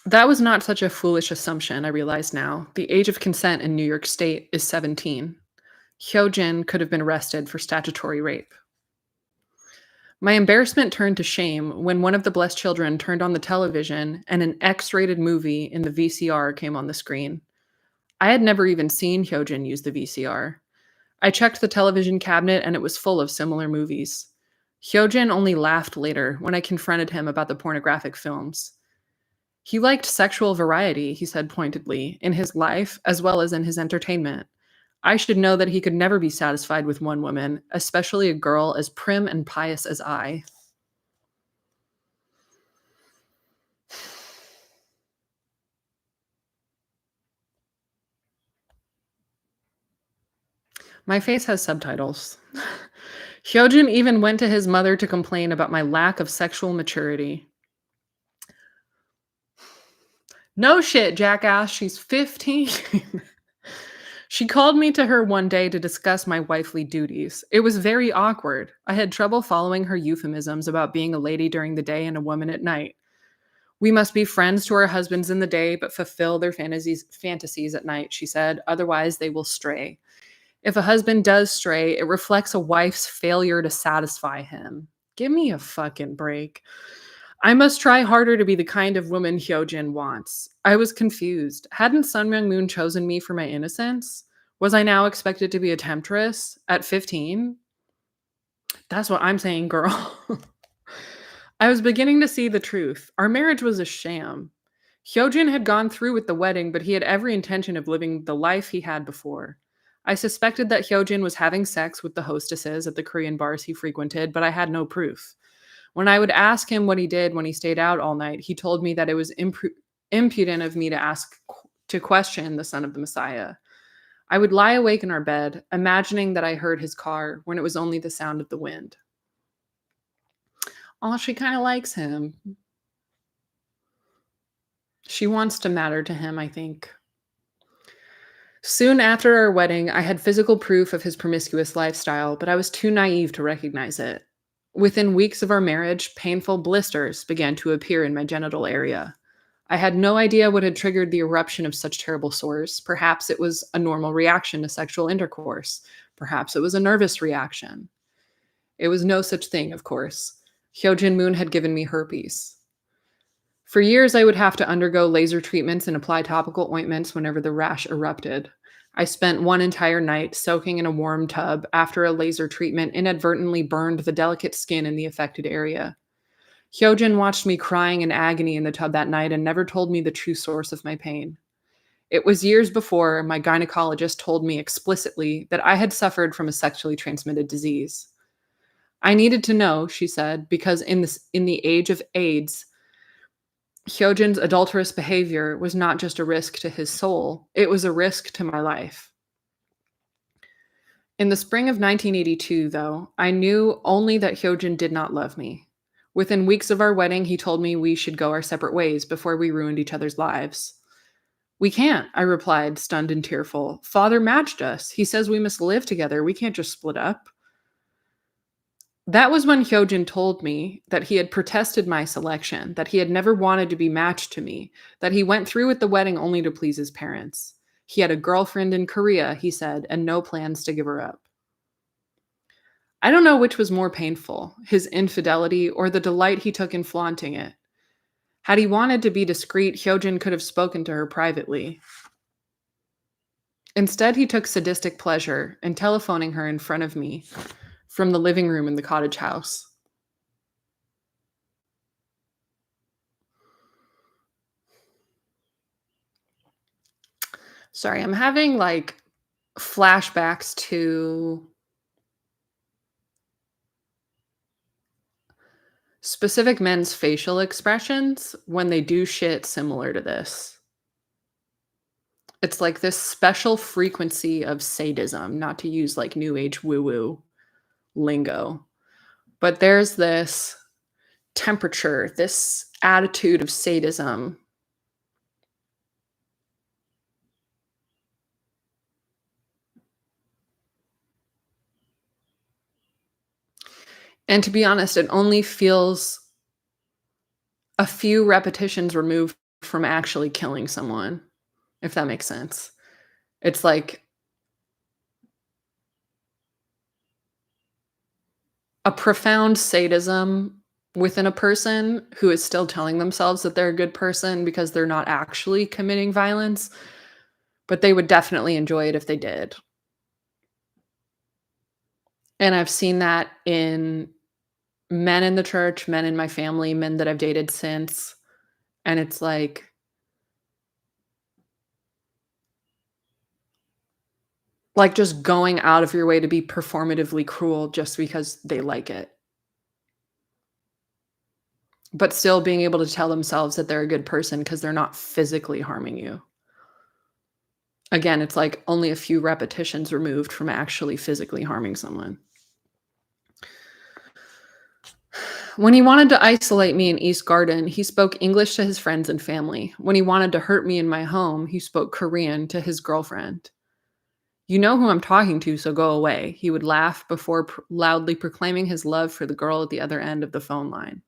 That was not such a foolish assumption, I realize now. The age of consent in New York State is 17. Hyojin could have been arrested for statutory rape. My embarrassment turned to shame when one of the blessed children turned on the television and an X-rated movie in the VCR came on the screen. I had never even seen Hyojin use the VCR. I checked the television cabinet and it was full of similar movies. Hyojin only laughed later when I confronted him about the pornographic films. He liked sexual variety, he said pointedly, in his life as well as in his entertainment. I should know that he could never be satisfied with one woman, especially a girl as prim and pious as I. My face has subtitles. Hyojin even went to his mother to complain about my lack of sexual maturity. No shit, jackass, she's 15. She called me to her one day to discuss my wifely duties. It was very awkward. I had trouble following her euphemisms about being a lady during the day and a woman at night. We must be friends to our husbands in the day, but fulfill their fantasies at night, she said. Otherwise, they will stray. If a husband does stray, it reflects a wife's failure to satisfy him. Give me a fucking break. I must try harder to be the kind of woman Hyojin wants. I was confused. Hadn't Sun Myung Moon chosen me for my innocence? Was I now expected to be a temptress at 15? That's what I'm saying, girl. I was beginning to see the truth. Our marriage was a sham. Hyojin had gone through with the wedding, but he had every intention of living the life he had before. I suspected that Hyojin was having sex with the hostesses at the Korean bars he frequented, but I had no proof. When I would ask him what he did when he stayed out all night, he told me that it was impudent of me to question the son of the Messiah. I would lie awake in our bed, imagining that I heard his car when it was only the sound of the wind. Oh, she kind of likes him. She wants to matter to him, I think. Soon after our wedding, I had physical proof of his promiscuous lifestyle, but I was too naive to recognize it. Within weeks of our marriage, painful blisters began to appear in my genital area. I had no idea what had triggered the eruption of such terrible sores. Perhaps it was a normal reaction to sexual intercourse. Perhaps it was a nervous reaction. It was no such thing, of course. Hyojin Moon had given me herpes. For years, I would have to undergo laser treatments and apply topical ointments whenever the rash erupted. I spent one entire night soaking in a warm tub after a laser treatment inadvertently burned the delicate skin in the affected area. Hyojin watched me crying in agony in the tub that night and never told me the true source of my pain. It was years before my gynecologist told me explicitly that I had suffered from a sexually transmitted disease. I needed to know, she said, because in the age of AIDS, Hyojin's adulterous behavior was not just a risk to his soul, it was a risk to my life. In the spring of 1982, though, I knew only that Hyojin did not love me. Within weeks of our wedding, he told me we should go our separate ways before we ruined each other's lives. We can't, I replied, stunned and tearful. Father matched us. He says we must live together. We can't just split up. That was when Hyojin told me that he had protested my selection, that he had never wanted to be matched to me, that he went through with the wedding only to please his parents. He had a girlfriend in Korea, he said, and no plans to give her up. I don't know which was more painful, his infidelity or the delight he took in flaunting it. Had he wanted to be discreet, Hyojin could have spoken to her privately. Instead, he took sadistic pleasure in telephoning her in front of me from the living room in the cottage house. Sorry, I'm having like flashbacks to specific men's facial expressions when they do shit similar to this. It's like this special frequency of sadism, not to use like new age woo woo lingo, but there's this temperature, this attitude of sadism. And to be honest, it only feels a few repetitions removed from actually killing someone, if that makes sense. It's like a profound sadism within a person who is still telling themselves that they're a good person because they're not actually committing violence, but they would definitely enjoy it if they did. And I've seen that in men in the church, men in my family, men that I've dated since. And it's like just going out of your way to be performatively cruel just because they like it. But still being able to tell themselves that they're a good person because they're not physically harming you. Again, it's like only a few repetitions removed from actually physically harming someone. When he wanted to isolate me in East Garden, he spoke English to his friends and family. When he wanted to hurt me in my home, he spoke Korean to his girlfriend. You know who I'm talking to, so go away. He would laugh before loudly proclaiming his love for the girl at the other end of the phone line.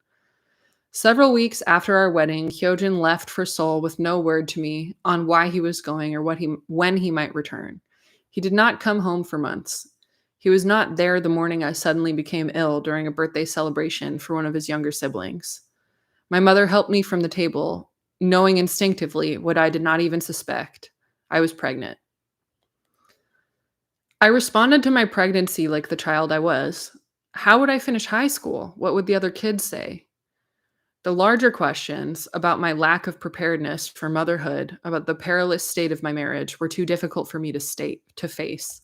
Several weeks after our wedding, Hyojin left for Seoul with no word to me on why he was going or when he might return. He did not come home for months. He was not there the morning I suddenly became ill during a birthday celebration for one of his younger siblings. My mother helped me from the table, knowing instinctively what I did not even suspect. I was pregnant. I responded to my pregnancy like the child I was. How would I finish high school? What would the other kids say? The larger questions about my lack of preparedness for motherhood, about the perilous state of my marriage, were too difficult for me to face.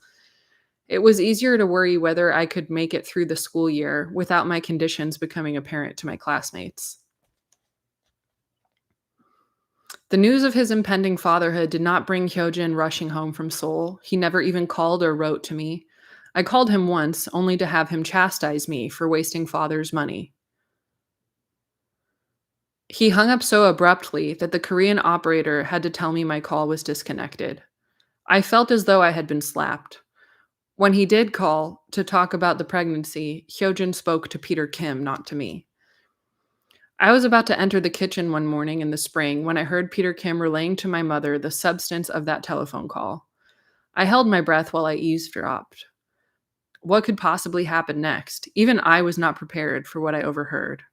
It was easier to worry whether I could make it through the school year without my conditions becoming apparent to my classmates. The news of his impending fatherhood did not bring Hyojin rushing home from Seoul. He never even called or wrote to me. I called him once, only to have him chastise me for wasting father's money. He hung up so abruptly that the Korean operator had to tell me my call was disconnected. I felt as though I had been slapped. When he did call to talk about the pregnancy, Hyojin spoke to Peter Kim, not to me. I was about to enter the kitchen one morning in the spring when I heard Peter Kim relaying to my mother the substance of that telephone call. I held my breath while I eavesdropped. What could possibly happen next? Even I was not prepared for what I overheard.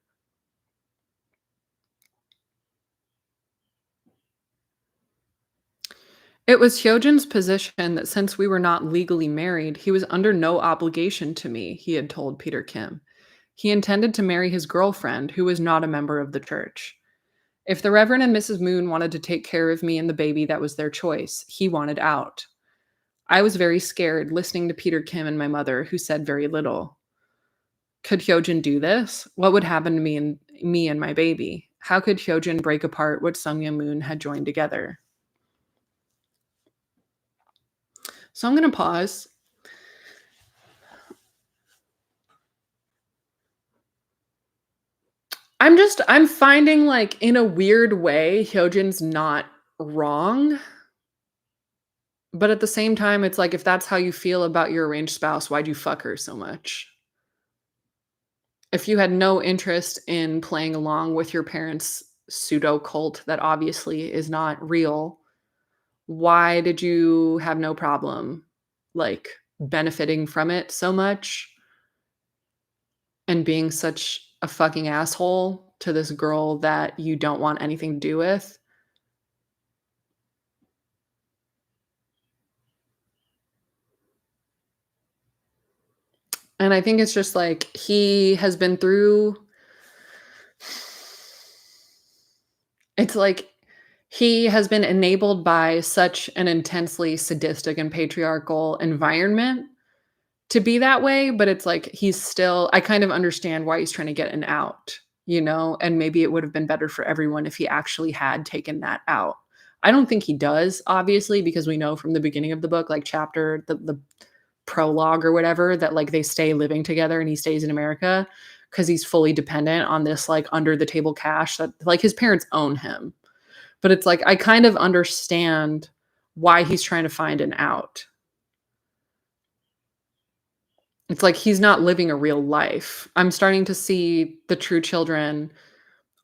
It was Hyojin's position that since we were not legally married, he was under no obligation to me, he had told Peter Kim. He intended to marry his girlfriend, who was not a member of the church. If the Reverend and Mrs. Moon wanted to take care of me and the baby, that was their choice. He wanted out. I was very scared listening to Peter Kim and my mother, who said very little. Could Hyojin do this? What would happen to me and my baby? How could Hyojin break apart what Sung Myung Moon had joined together? So I'm going to pause. I'm finding like in a weird way, Hyojin's not wrong. But at the same time, it's like if that's how you feel about your arranged spouse, why'd you fuck her so much? If you had no interest in playing along with your parents' pseudo cult that obviously is not real, why did you have no problem like benefiting from it so much and being such a fucking asshole to this girl that you don't want anything to do with? And I think it's just like he has been through it's like he has been enabled by such an intensely sadistic and patriarchal environment to be that way, but it's like he's still I kind of understand why he's trying to get an out, and maybe it would have been better for everyone if he actually had taken that out. I don't think he does, obviously, because we know from the beginning of the book, like chapter the prologue or whatever, that like they stay living together and he stays in America because he's fully dependent on this like under the table cash that like his parents own him. But it's like I kind of understand why he's trying to find an out. It's like he's not living a real life. I'm starting to see the true children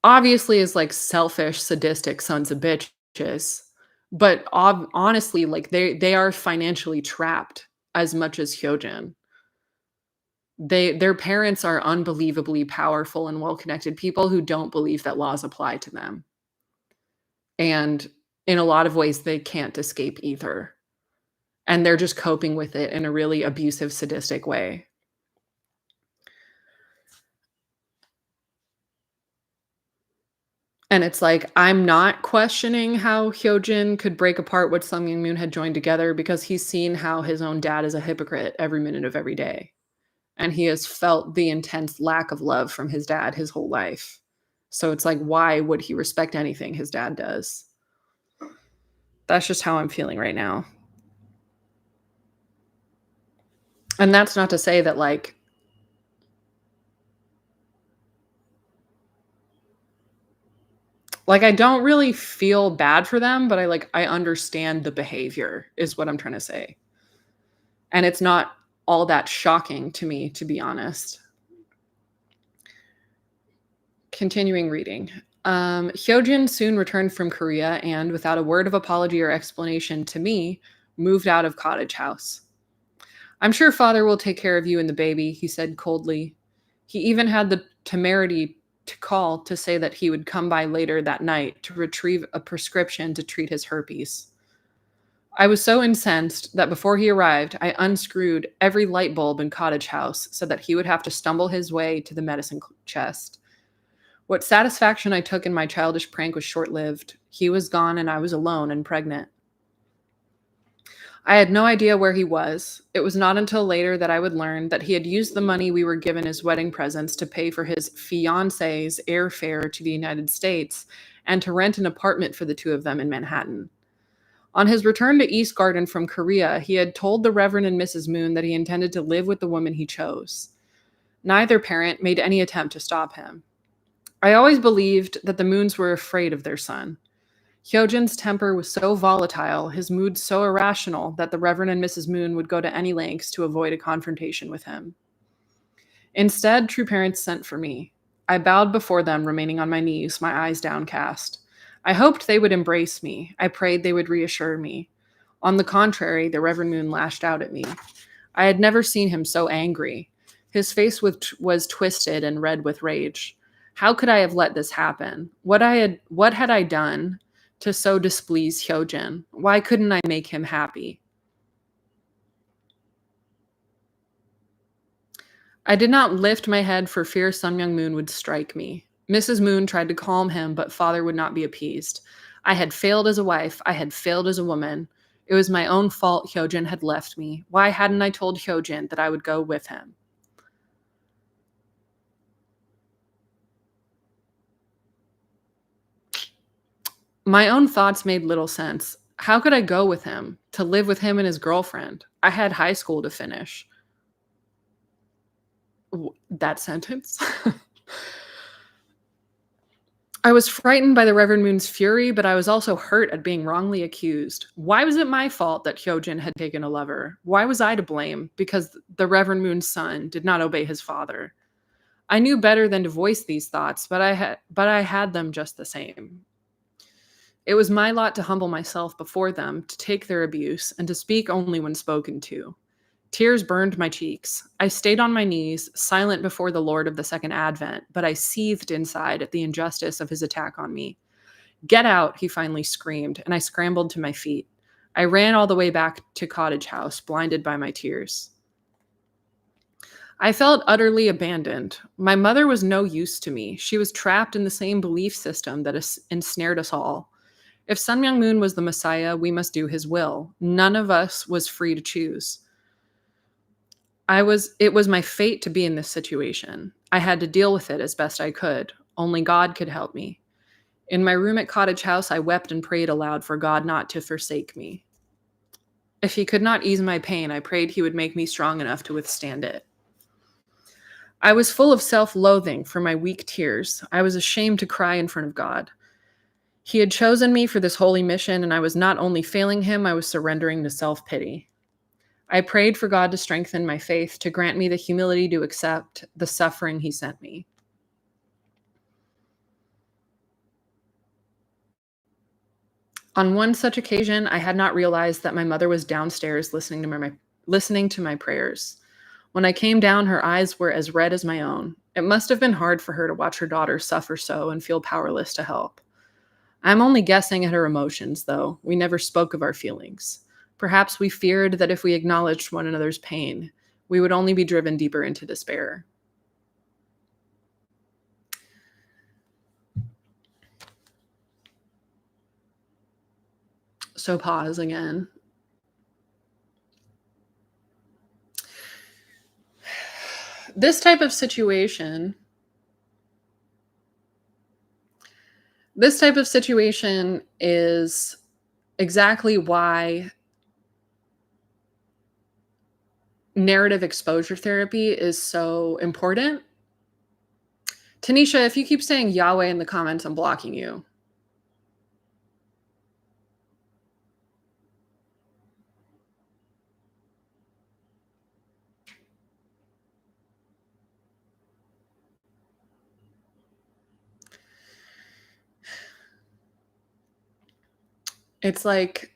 obviously as like selfish, sadistic sons of bitches, but honestly, like they are financially trapped as much as Hyojin. Their parents are unbelievably powerful and well-connected people who don't believe that laws apply to them. And in a lot of ways, they can't escape either. And they're just coping with it in a really abusive, sadistic way. And it's like, I'm not questioning how Hyojin could break apart what Sung Myung Moon had joined together because he's seen how his own dad is a hypocrite every minute of every day. And he has felt the intense lack of love from his dad his whole life. So it's like, why would he respect anything his dad does? That's just how I'm feeling right now. And that's not to say that like I don't really feel bad for them, but I understand the behavior is what I'm trying to say. And it's not all that shocking to me, to be honest. Continuing reading. Hyojin soon returned from Korea and, without a word of apology or explanation to me, moved out of Cottage House. I'm sure father will take care of you and the baby, he said coldly. He even had the temerity to call to say that he would come by later that night to retrieve a prescription to treat his herpes. I was so incensed that before he arrived, I unscrewed every light bulb in Cottage House so that he would have to stumble his way to the medicine chest. What satisfaction I took in my childish prank was short-lived. He was gone and I was alone and pregnant. I had no idea where he was. It was not until later that I would learn that he had used the money we were given as wedding presents to pay for his fiancée's airfare to the United States and to rent an apartment for the two of them in Manhattan. On his return to East Garden from Korea, he had told the Reverend and Mrs. Moon that he intended to live with the woman he chose. Neither parent made any attempt to stop him. I always believed that the Moons were afraid of their son. Hyojin's temper was so volatile, his moods so irrational, that the Reverend and Mrs. Moon would go to any lengths to avoid a confrontation with him. Instead, true parents sent for me. I bowed before them, remaining on my knees, my eyes downcast. I hoped they would embrace me. I prayed they would reassure me. On the contrary, the Reverend Moon lashed out at me. I had never seen him so angry. His face was twisted and red with rage. How could I have let this happen? What had I done to so displease Hyojin? Why couldn't I make him happy? I did not lift my head for fear Sun Myung Moon would strike me. Mrs. Moon tried to calm him, but father would not be appeased. I had failed as a wife. I had failed as a woman. It was my own fault Hyojin had left me. Why hadn't I told Hyojin that I would go with him? My own thoughts made little sense. How could I go with him? To live with him and his girlfriend? I had high school to finish. That sentence. I was frightened by the Reverend Moon's fury, but I was also hurt at being wrongly accused. Why was it my fault that Hyojin had taken a lover? Why was I to blame? Because the Reverend Moon's son did not obey his father. I knew better than to voice these thoughts, but I had them just the same. It was my lot to humble myself before them, to take their abuse, and to speak only when spoken to. Tears burned my cheeks. I stayed on my knees, silent before the Lord of the Second Advent, but I seethed inside at the injustice of his attack on me. Get out, he finally screamed, and I scrambled to my feet. I ran all the way back to Cottage House, blinded by my tears. I felt utterly abandoned. My mother was no use to me. She was trapped in the same belief system that ensnared us all. If Sun Myung Moon was the Messiah, we must do his will. None of us was free to choose. It was my fate to be in this situation. I had to deal with it as best I could. Only God could help me. In my room at Cottage House, I wept and prayed aloud for God not to forsake me. If he could not ease my pain, I prayed he would make me strong enough to withstand it. I was full of self-loathing for my weak tears. I was ashamed to cry in front of God. He had chosen me for this holy mission, and I was not only failing him, I was surrendering to self-pity. I prayed for God to strengthen my faith, to grant me the humility to accept the suffering he sent me. On one such occasion, I had not realized that my mother was downstairs listening to my prayers. When I came down, her eyes were as red as my own. It must have been hard for her to watch her daughter suffer so and feel powerless to help. I'm only guessing at her emotions, though. We never spoke of our feelings. Perhaps we feared that if we acknowledged one another's pain, we would only be driven deeper into despair. So pause again. This type of situation is exactly why narrative exposure therapy is so important. Tanisha, if you keep saying Yahweh in the comments, I'm blocking you. It's like,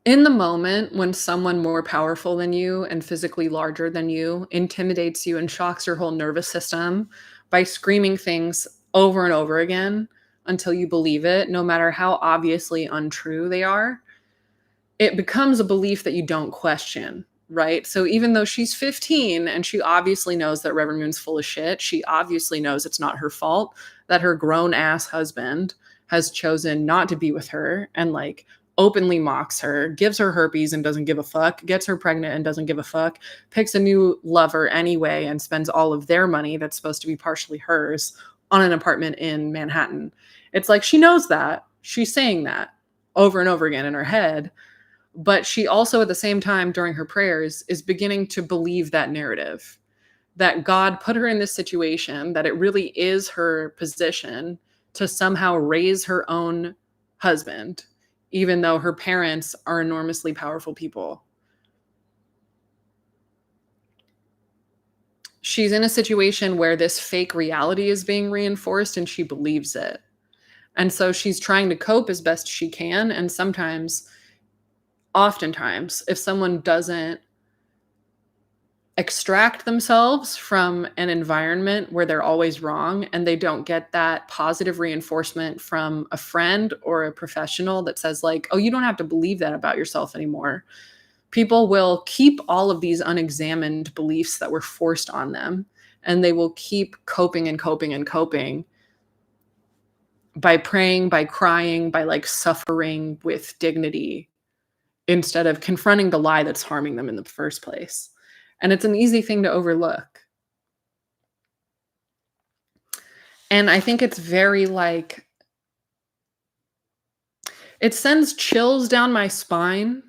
in the moment when someone more powerful than you and physically larger than you intimidates you and shocks your whole nervous system by screaming things over and over again until you believe it, no matter how obviously untrue they are, it becomes a belief that you don't question, right? So even though she's 15 and she obviously knows that Reverend Moon's full of shit, she obviously knows it's not her fault that her grown ass husband has chosen not to be with her and like openly mocks her, gives her herpes and doesn't give a fuck, gets her pregnant and doesn't give a fuck, picks a new lover anyway and spends all of their money that's supposed to be partially hers on an apartment in Manhattan. It's like she knows that. She's saying that over and over again in her head. But she also, at the same time, during her prayers, is beginning to believe that narrative, that God put her in this situation, that it really is her position to somehow raise her own husband, even though her parents are enormously powerful people. She's in a situation where this fake reality is being reinforced and she believes it. And so she's trying to cope as best she can. And oftentimes, if someone doesn't extract themselves from an environment where they're always wrong and they don't get that positive reinforcement from a friend or a professional that says like, oh, you don't have to believe that about yourself anymore. People will keep all of these unexamined beliefs that were forced on them, and they will keep coping and coping and coping by praying, by crying, by like suffering with dignity instead of confronting the lie that's harming them in the first place. And it's an easy thing to overlook. And I think it's very like, it sends chills down my spine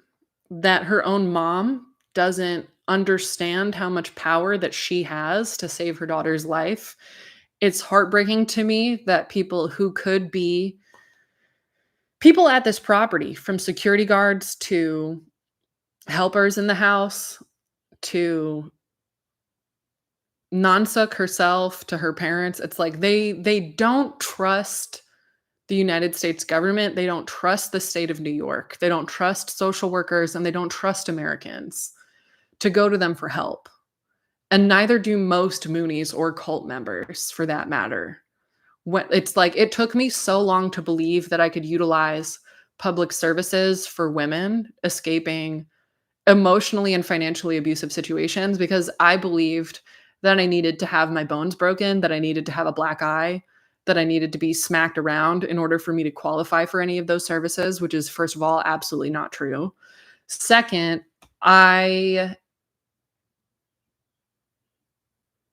that her own mom doesn't understand how much power that she has to save her daughter's life. It's heartbreaking to me that people who could be people at this property, from security guards to helpers in the house to Nansuk herself to her parents, it's like they don't trust the United States government. They don't trust the state of New York. They don't trust social workers, and they don't trust Americans to go to them for help. And neither do most Moonies or cult members, for that matter. It's like it took me so long to believe that I could utilize public services for women escaping emotionally and financially abusive situations, because I believed that I needed to have my bones broken, that I needed to have a black eye, that I needed to be smacked around in order for me to qualify for any of those services, which is, first of all, absolutely not true. Second, I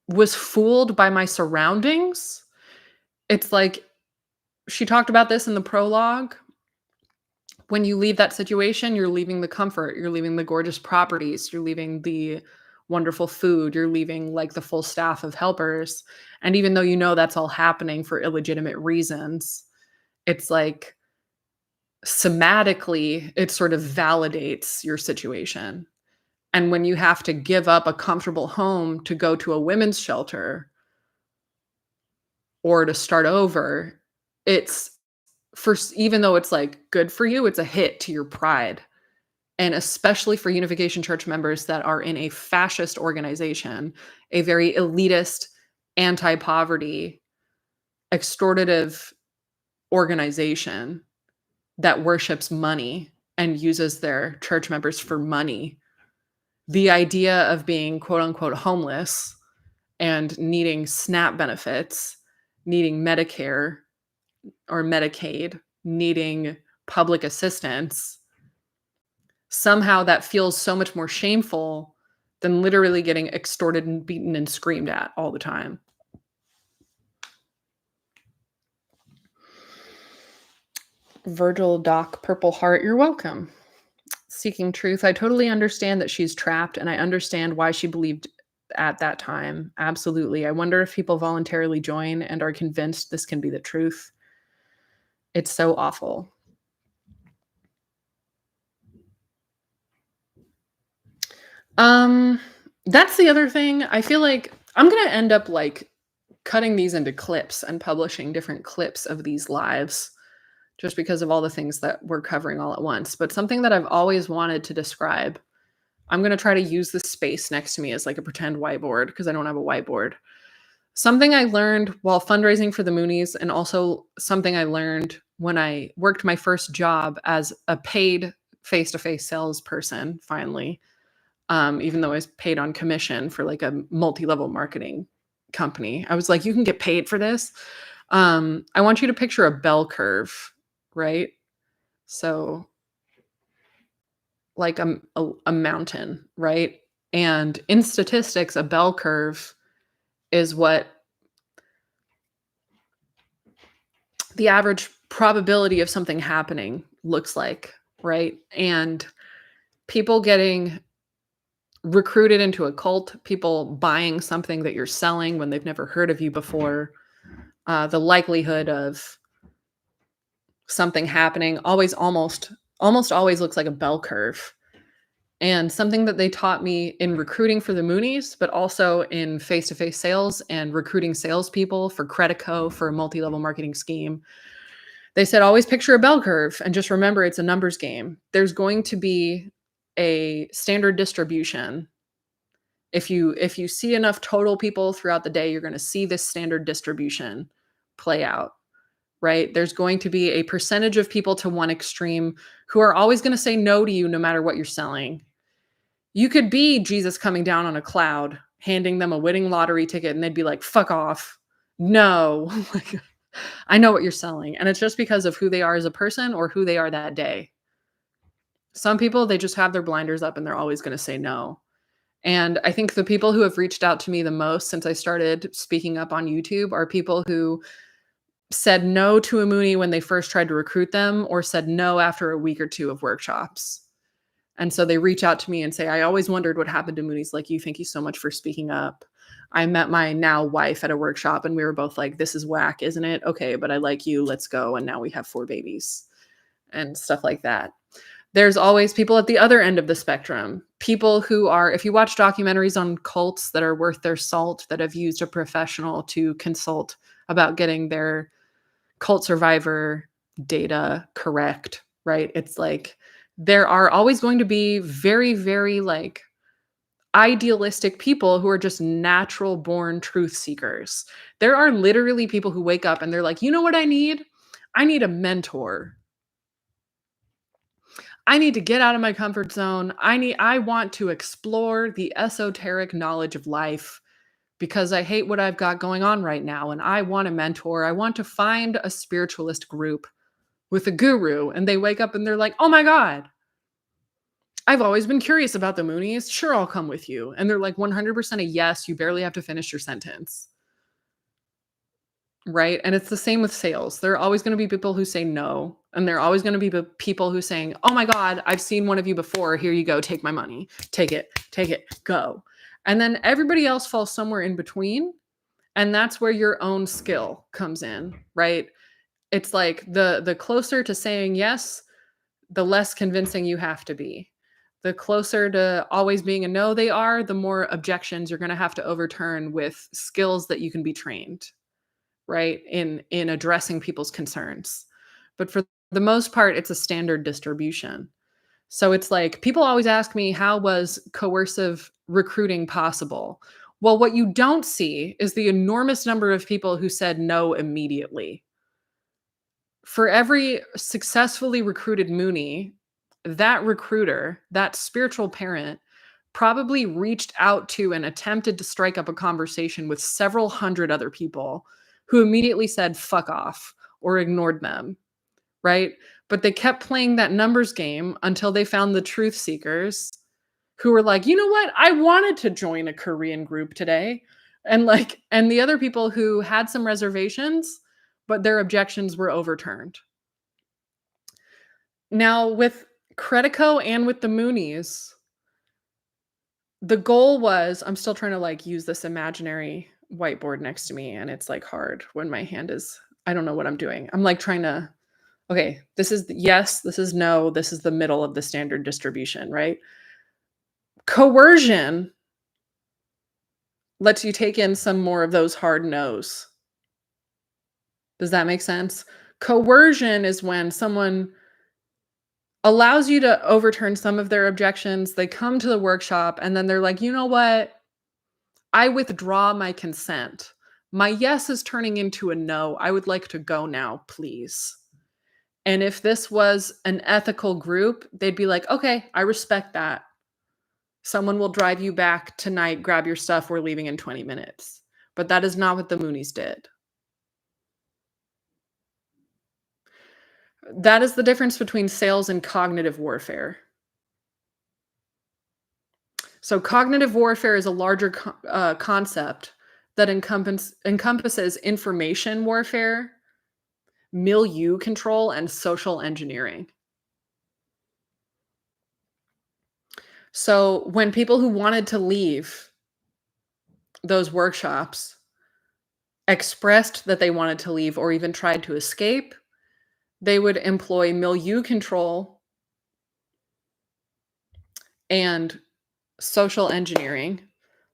was fooled by my surroundings. It's like she talked about this in the prologue. When you leave that situation, you're leaving the comfort, you're leaving the gorgeous properties, you're leaving the wonderful food, you're leaving like the full staff of helpers. And even though you know that's all happening for illegitimate reasons, it's like somatically, it sort of validates your situation. And when you have to give up a comfortable home to go to a women's shelter or to start over, it's first, even though it's like good for you, it's a hit to your pride. And especially for Unification Church members that are in a fascist organization, a very elitist, anti-poverty, extortative organization that worships money and uses their church members for money. The idea of being quote unquote homeless and needing SNAP benefits, needing Medicare or Medicaid, needing public assistance, somehow that feels so much more shameful than literally getting extorted and beaten and screamed at all the time. Virgil Doc Purple Heart, you're welcome. Seeking Truth, I totally understand that she's trapped, and I understand why she believed at that time. Absolutely. I wonder if people voluntarily join and are convinced this can be the truth. It's so awful. That's the other thing. I feel like I'm going to end up like cutting these into clips and publishing different clips of these lives just because of all the things that we're covering all at once. But something that I've always wanted to describe, I'm going to try to use the space next to me as like a pretend whiteboard because I don't have a whiteboard. Something I learned while fundraising for the Moonies, and also something I learned when I worked my first job as a paid face-to-face salesperson, finally, even though I was paid on commission for like a multi-level marketing company. I was like, you can get paid for this. I want you to picture a bell curve, right? So like a mountain, right? And in statistics, a bell curve is what the average probability of something happening looks like, right? And people getting recruited into a cult, people buying something that you're selling when they've never heard of you before, the likelihood of something happening almost always looks like a bell curve. And something that they taught me in recruiting for the Moonies, but also in face-to-face sales and recruiting salespeople for Credico for a multi-level marketing scheme, they said, always picture a bell curve and just remember it's a numbers game. There's going to be a standard distribution If you see enough total people throughout the day, you're going to see this standard distribution play out, right? There's going to be a percentage of people to one extreme who are always going to say no to you no matter what you're selling. You could be Jesus coming down on a cloud, handing them a winning lottery ticket, and they'd be like, fuck off. No, like, I know what you're selling. And it's just because of who they are as a person or who they are that day. Some people, they just have their blinders up and they're always going to say no. And I think the people who have reached out to me the most since I started speaking up on YouTube are people who said no to a Moonie when they first tried to recruit them, or said no after a week or two of workshops. And so they reach out to me and say, I always wondered what happened to Moonies like you. Thank you so much for speaking up. I met my now wife at a workshop and we were both like, this is whack, isn't it? Okay, but I like you. Let's go. And now we have 4 babies and stuff like that. There's always people at the other end of the spectrum. People who are, if you watch documentaries on cults that are worth their salt, that have used a professional to consult about getting their cult survivor data correct, right? It's like there are always going to be very, very like idealistic people who are just natural born truth seekers. There are literally people who wake up and they're like, you know what I need? I need a mentor. I need to get out of my comfort zone. I want to explore the esoteric knowledge of life because I hate what I've got going on right now. And I want a mentor. I want to find a spiritualist group with a guru. And they wake up and they're like, oh my God, I've always been curious about the Moonies. Sure, I'll come with you. And they're like 100% a yes. You barely have to finish your sentence. Right. And it's the same with sales. There are always going to be people who say no. And there are always going to be people who saying, oh my God, I've seen one of you before. Here you go. Take my money. Take it, go. And then everybody else falls somewhere in between. And that's where your own skill comes in, right? It's like the closer to saying yes, the less convincing you have to be. The closer to always being a no they are, the more objections you're going to have to overturn with skills that you can be trained, right? In addressing people's concerns. But for the most part, it's a standard distribution. So it's like people always ask me, how was coercive recruiting possible? Well, what you don't see is the enormous number of people who said no immediately. For every successfully recruited Moonie, that recruiter, that spiritual parent, probably reached out to and attempted to strike up a conversation with several hundred other people who immediately said fuck off or ignored them, right? But they kept playing that numbers game until they found the truth seekers who were like, you know what? I wanted to join a Korean group today. And the other people who had some reservations, but their objections were overturned. Now, with Credico and with the Moonies, the goal was, I'm still trying to like use this imaginary whiteboard next to me, and it's like hard when my hand is, I don't know what I'm doing. I'm like trying to, okay, this is yes, this is no, this is the middle of the standard distribution, right? Coercion lets you take in some more of those hard no's. Does that make sense? Coercion is when someone allows you to overturn some of their objections. They come to the workshop and then they're like, you know what? I withdraw my consent. My yes is turning into a no. I would like to go now, please. And if this was an ethical group, they'd be like, okay, I respect that. Someone will drive you back tonight, grab your stuff, we're leaving in 20 minutes. But that is not what the Moonies did. That is the difference between sales and cognitive warfare. So cognitive warfare is a larger concept that encompasses information warfare, milieu control, and social engineering. So when people who wanted to leave those workshops expressed that they wanted to leave or even tried to escape, they would employ milieu control and social engineering,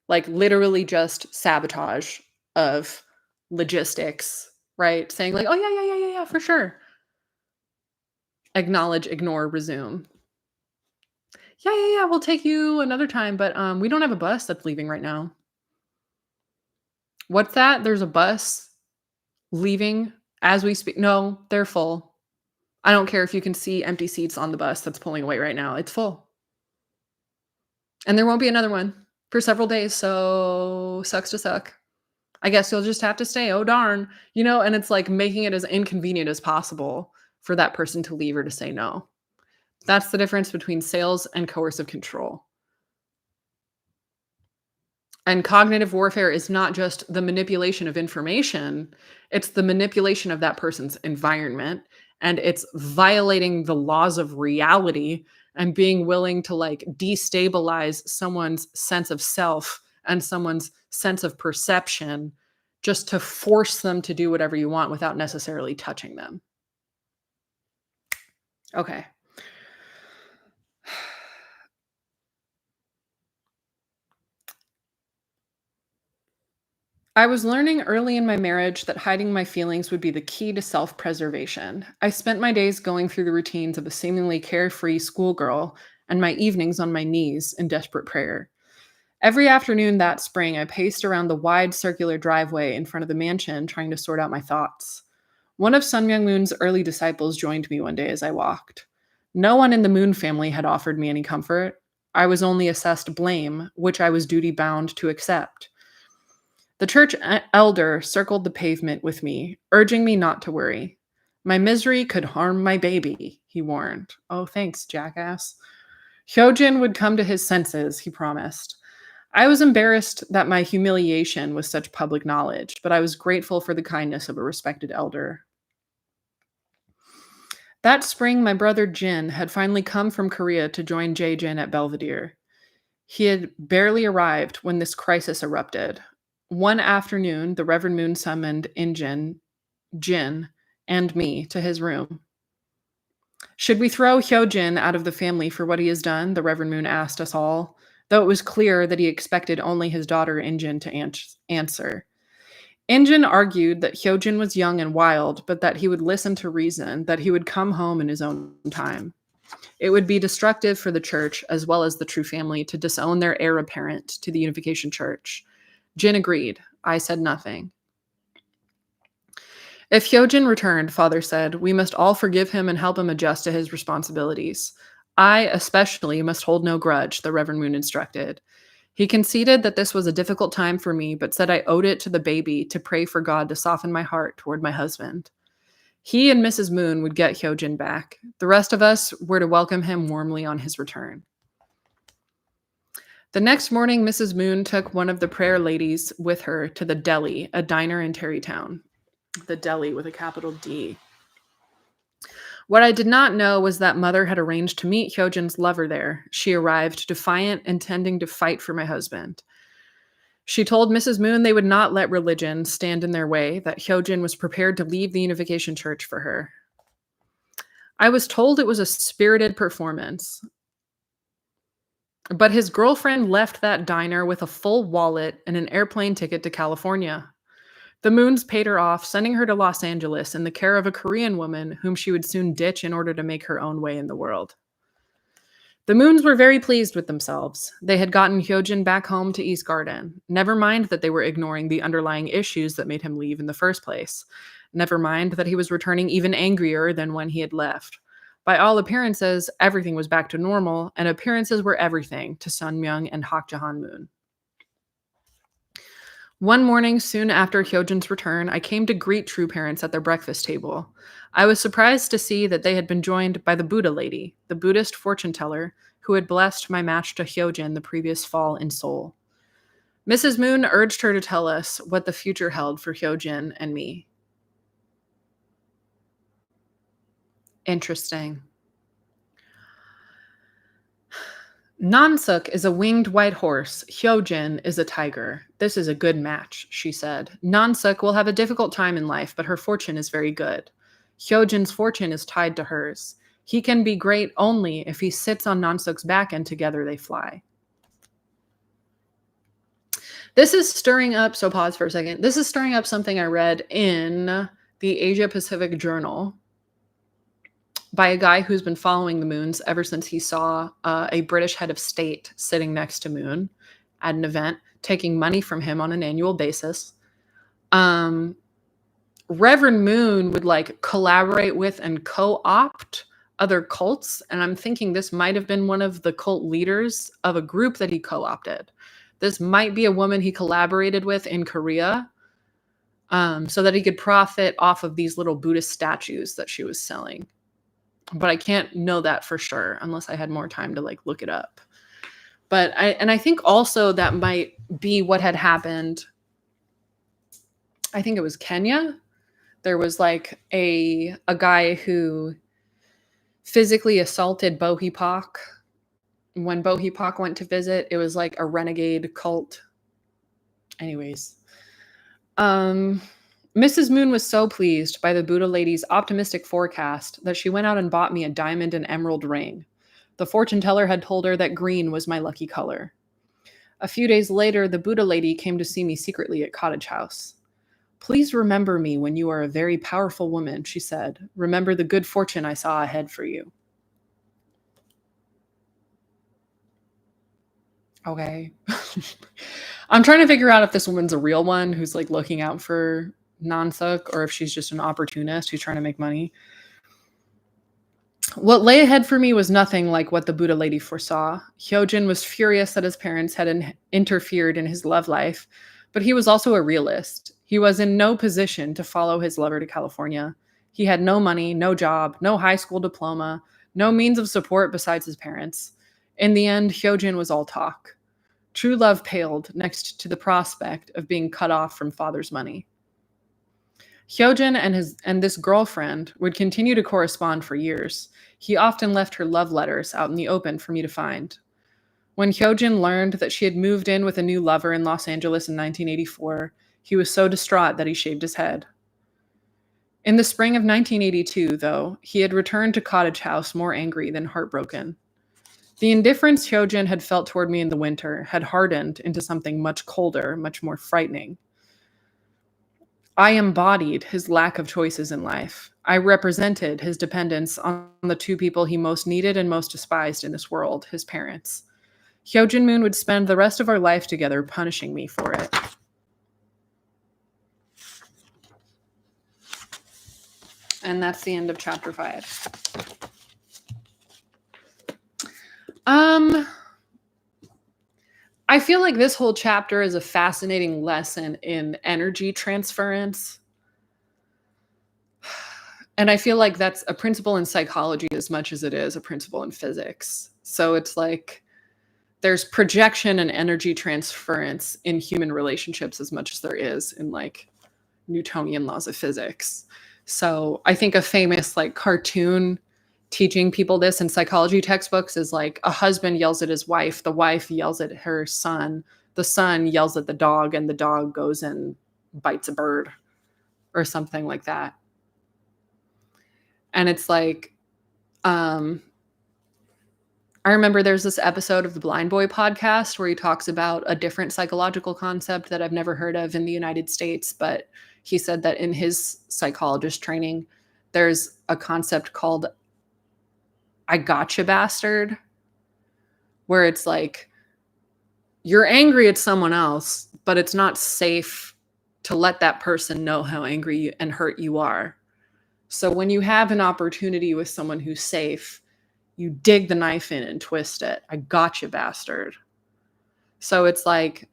like literally just sabotage of logistics, right? Saying like, oh yeah, for sure. Acknowledge, ignore, resume. Yeah, yeah, yeah, we'll take you another time, but we don't have a bus that's leaving right now. What's that? There's a bus leaving as we speak. No, they're full. I don't care if you can see empty seats on the bus that's pulling away right now. It's full. And there won't be another one for several days, so sucks to suck. I guess you'll just have to stay. Oh darn. And it's like making it as inconvenient as possible for that person to leave or to say no. That's the difference between sales and coercive control. And cognitive warfare is not just the manipulation of information, it's the manipulation of that person's environment, and it's violating the laws of reality and being willing to like destabilize someone's sense of self and someone's sense of perception just to force them to do whatever you want without necessarily touching them. Okay. I was learning early in my marriage that hiding my feelings would be the key to self preservation. I spent my days going through the routines of a seemingly carefree schoolgirl and my evenings on my knees in desperate prayer. Every afternoon that spring, I paced around the wide circular driveway in front of the mansion trying to sort out my thoughts. One of Sun Myung Moon's early disciples joined me one day as I walked. No one in the Moon family had offered me any comfort. I was only assessed blame, which I was duty bound to accept. The church elder circled the pavement with me, urging me not to worry. My misery could harm my baby, he warned. Oh, thanks, jackass. Hyojin would come to his senses, he promised. I was embarrassed that my humiliation was such public knowledge, but I was grateful for the kindness of a respected elder. That spring, my brother Jin had finally come from Korea to join Jae-jin at Belvedere. He had barely arrived when this crisis erupted. One afternoon, the Reverend Moon summoned Jin, and me to his room. Should we throw Hyojin out of the family for what he has done? The Reverend Moon asked us all, though it was clear that he expected only his daughter Injin to answer. Injin argued that Hyojin was young and wild, but that he would listen to reason, that he would come home in his own time. It would be destructive for the church as well as the True family to disown their heir apparent to the Unification Church. Jin agreed. I said nothing. If Hyojin returned, Father said, we must all forgive him and help him adjust to his responsibilities. I, especially, must hold no grudge, the Reverend Moon instructed. He conceded that this was a difficult time for me, but said I owed it to the baby to pray for God to soften my heart toward my husband. He and Mrs. Moon would get Hyojin back. The rest of us were to welcome him warmly on his return. The next morning, Mrs. Moon took one of the prayer ladies with her to the Deli, a diner in Tarrytown. The Deli with a capital D. What I did not know was that Mother had arranged to meet Hyojin's lover there. She arrived defiant, intending to fight for my husband. She told Mrs. Moon they would not let religion stand in their way, that Hyojin was prepared to leave the Unification Church for her. I was told it was a spirited performance. But his girlfriend left that diner with a full wallet and an airplane ticket to California. The Moons paid her off, sending her to Los Angeles in the care of a Korean woman whom she would soon ditch in order to make her own way in the world. The Moons were very pleased with themselves. They had gotten Hyojin back home to East Garden. Never mind that they were ignoring the underlying issues that made him leave in the first place. Never mind that he was returning even angrier than when he had left. By all appearances, everything was back to normal, and appearances were everything to Sun Myung and Hak Jahan Moon. One morning, soon after Hyojin's return, I came to greet True parents at their breakfast table. I was surprised to see that they had been joined by the Buddha lady, the Buddhist fortune teller, who had blessed my match to Hyojin the previous fall in Seoul. Mrs. Moon urged her to tell us what the future held for Hyojin and me. Interesting. Nansuk is a winged white horse. Hyojin is a tiger. This is a good match, she said. Nansuk will have a difficult time in life, but her fortune is very good. Hyojin's fortune is tied to hers. He can be great only if he sits on Nansuk's back and together they fly. This is stirring up, so pause for a second. This is stirring up something I read in the Asia Pacific Journal by a guy who's been following the Moons ever since he saw a British head of state sitting next to Moon at an event, taking money from him on an annual basis. Reverend Moon would like collaborate with and co-opt other cults, and I'm thinking this might have been one of the cult leaders of a group that he co-opted. This might be a woman he collaborated with in Korea, so that he could profit off of these little Buddhist statues that she was selling. But I can't know that for sure unless I had more time to like look it up. But I think also that might be what had happened. I think it was Kenya. There was like a guy who physically assaulted Bohipak. When Bohipak went to visit, it was like a renegade cult. Anyways. Mrs. Moon was so pleased by the Buddha lady's optimistic forecast that she went out and bought me a diamond and emerald ring. The fortune teller had told her that green was my lucky color. A few days later, the Buddha lady came to see me secretly at Cottage House. Please remember me when you are a very powerful woman, she said. Remember the good fortune I saw ahead for you. Okay. I'm trying to figure out if this woman's a real one who's like looking out for Nansuk, or if she's just an opportunist who's trying to make money. What lay ahead for me was nothing like what the Buddha lady foresaw. Hyojin was furious that his parents had interfered in his love life, but he was also a realist. He was in no position to follow his lover to California. He had no money, no job, no high school diploma, no means of support besides his parents. In the end, Hyojin was all talk. True love paled next to the prospect of being cut off from father's money. Hyojin and this girlfriend would continue to correspond for years. He often left her love letters out in the open for me to find. When Hyojin learned that she had moved in with a new lover in Los Angeles in 1984, he was so distraught that he shaved his head. In the spring of 1982, though, he had returned to Cottage House more angry than heartbroken. The indifference Hyojin had felt toward me in the winter had hardened into something much colder, much more frightening. I embodied his lack of choices in life. I represented his dependence on the two people he most needed and most despised in this world, his parents. Hyojin Moon would spend the rest of our life together punishing me for it. And that's the end of chapter 5. I feel like this whole chapter is a fascinating lesson in energy transference. And I feel like that's a principle in psychology as much as it is a principle in physics. So it's like there's projection and energy transference in human relationships as much as there is in like Newtonian laws of physics. So I think a famous like cartoon teaching people this in psychology textbooks is like a husband yells at his wife, the wife yells at her son, the son yells at the dog, and the dog goes and bites a bird or something like that. And it's like, I remember there's this episode of the Blind Boy podcast where he talks about a different psychological concept that I've never heard of in the United States, but he said that in his psychologist training, there's a concept called I gotcha bastard, where it's like you're angry at someone else, but it's not safe to let that person know how angry and hurt you are. So when you have an opportunity with someone who's safe, you dig the knife in and twist it. I gotcha bastard. So it's like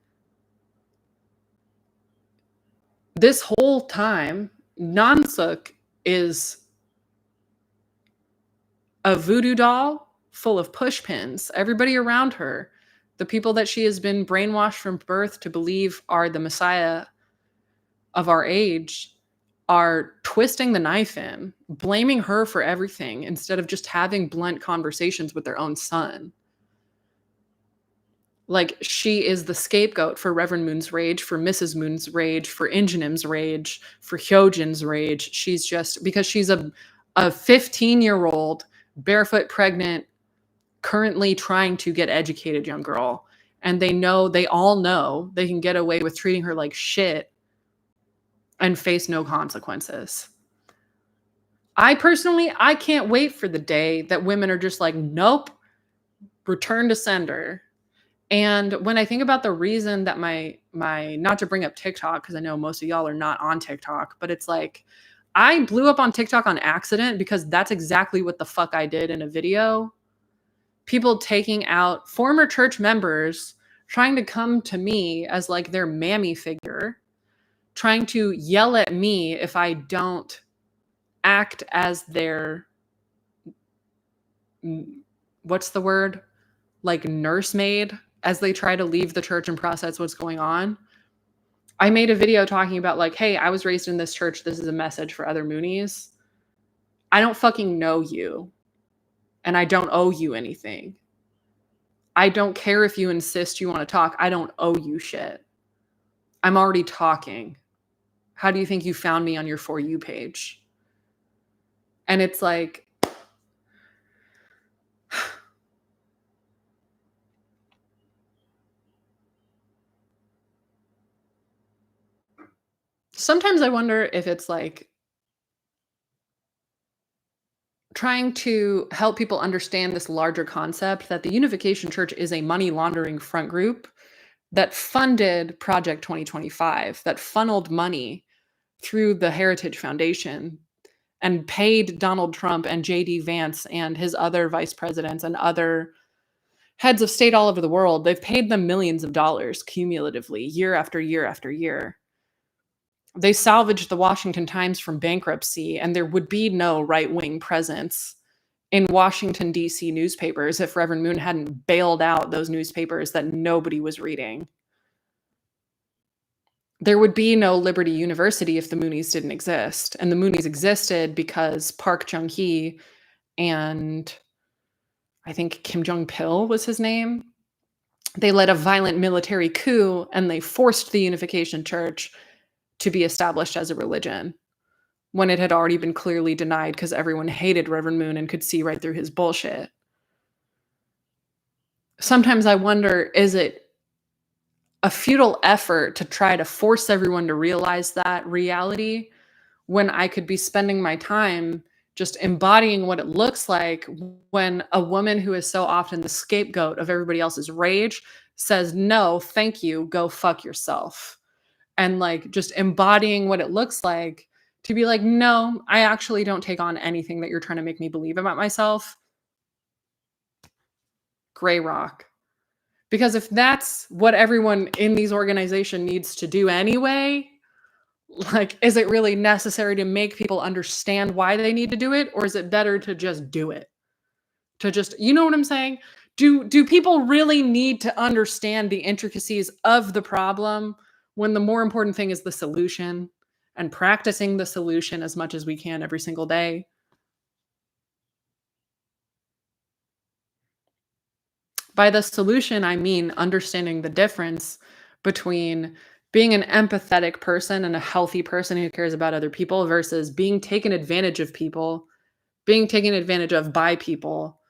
this whole time, Nansuk is a voodoo doll full of push pins. Everybody around her, the people that she has been brainwashed from birth to believe are the Messiah of our age, are twisting the knife in, blaming her for everything instead of just having blunt conversations with their own son. Like, she is the scapegoat for Reverend Moon's rage, for Mrs. Moon's rage, for Injanim's rage, for Hyojin's rage. She's just, because she's a 15-year-old, barefoot, pregnant, currently trying to get educated young girl. And they all know they can get away with treating her like shit and face no consequences. I can't wait for the day that women are just like, nope, return to sender. And when I think about the reason that my not to bring up TikTok, because I know most of y'all are not on TikTok, but it's like I blew up on TikTok on accident because that's exactly what the fuck I did in a video. People taking out former church members trying to come to me as like their mammy figure, trying to yell at me if I don't act as their, what's the word? Like nursemaid, as they try to leave the church and process what's going on. I made a video talking about like, hey, I was raised in this church. This is a message for other Moonies. I don't fucking know you. And I don't owe you anything. I don't care if you insist you want to talk. I don't owe you shit. I'm already talking. How do you think you found me on your For You page? And it's like, sometimes I wonder if it's like trying to help people understand this larger concept that the Unification Church is a money laundering front group that funded Project 2025, that funneled money through the Heritage Foundation and paid Donald Trump and JD Vance and his other vice presidents and other heads of state all over the world. They've paid them millions of dollars cumulatively, year after year after year. They salvaged the Washington Times from bankruptcy, and there would be no right-wing presence in Washington, D.C. newspapers if Reverend Moon hadn't bailed out those newspapers that nobody was reading. There would be no Liberty University if the Moonies didn't exist. And the Moonies existed because Park Chung-hee and I think Kim Jong-pil was his name. They led a violent military coup and they forced the Unification Church to be established as a religion when it had already been clearly denied because everyone hated Reverend Moon and could see right through his bullshit. Sometimes I wonder, is it a futile effort to try to force everyone to realize that reality when I could be spending my time just embodying what it looks like when a woman who is so often the scapegoat of everybody else's rage says, no, thank you, go fuck yourself. And like just embodying what it looks like to be like, no, I actually don't take on anything that you're trying to make me believe about myself. Gray rock. Because if that's what everyone in these organizations needs to do anyway, like, is it really necessary to make people understand why they need to do it? Or is it better to just do it? To just, you know what I'm saying? Do people really need to understand the intricacies of the problem when the more important thing is the solution and practicing the solution as much as we can every single day? By the solution, I mean understanding the difference between being an empathetic person and a healthy person who cares about other people versus being taken advantage of people, being taken advantage of by people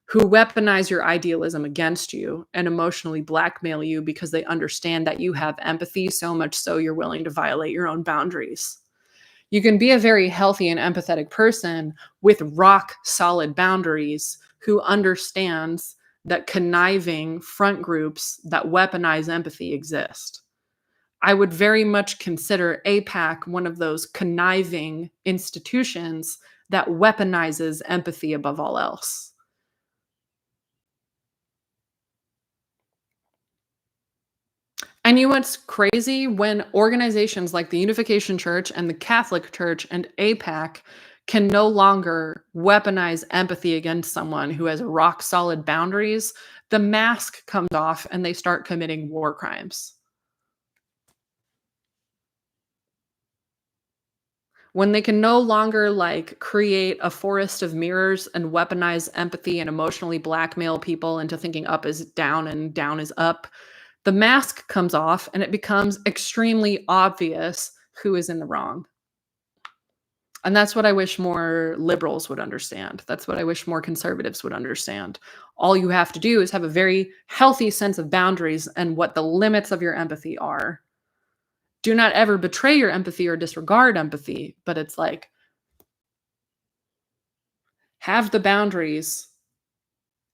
who weaponize your idealism against you and emotionally blackmail you because they understand that you have empathy so much so you're willing to violate your own boundaries. You can be a very healthy and empathetic person with rock solid boundaries who understands that conniving front groups that weaponize empathy exist. I would very much consider APAC one of those conniving institutions that weaponizes empathy above all else. And you know what's crazy? When organizations like the Unification Church and the Catholic Church and APAC can no longer weaponize empathy against someone who has rock solid boundaries, the mask comes off and they start committing war crimes. When they can no longer like create a forest of mirrors and weaponize empathy and emotionally blackmail people into thinking up is down and down is up, the mask comes off and it becomes extremely obvious who is in the wrong. And that's what I wish more liberals would understand. That's what I wish more conservatives would understand. All you have to do is have a very healthy sense of boundaries and what the limits of your empathy are. Do not ever betray your empathy or disregard empathy, but it's like have the boundaries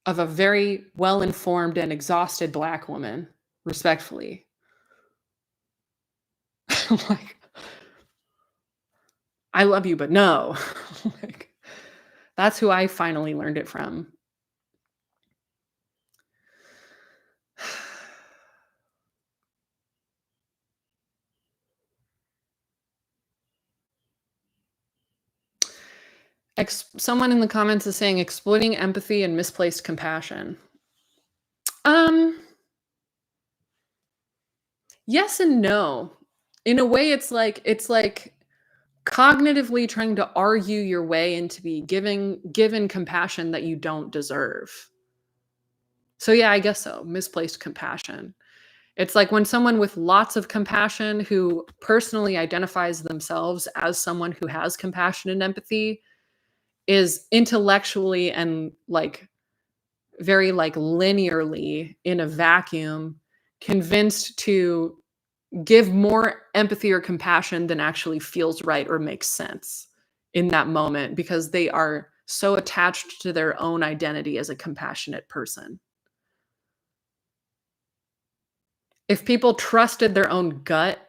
of a very well-informed and exhausted Black woman, respectfully. Like, I love you, but no. Like, that's who I finally learned it from. Someone in the comments is saying exploiting empathy and misplaced compassion. Yes and no. In a way, it's like cognitively trying to argue your way into be given compassion that you don't deserve. So yeah, I guess so. Misplaced compassion. It's like when someone with lots of compassion who personally identifies themselves as someone who has compassion and empathy is intellectually and like very like linearly in a vacuum convinced to give more empathy or compassion than actually feels right or makes sense in that moment because they are so attached to their own identity as a compassionate person. If people trusted their own gut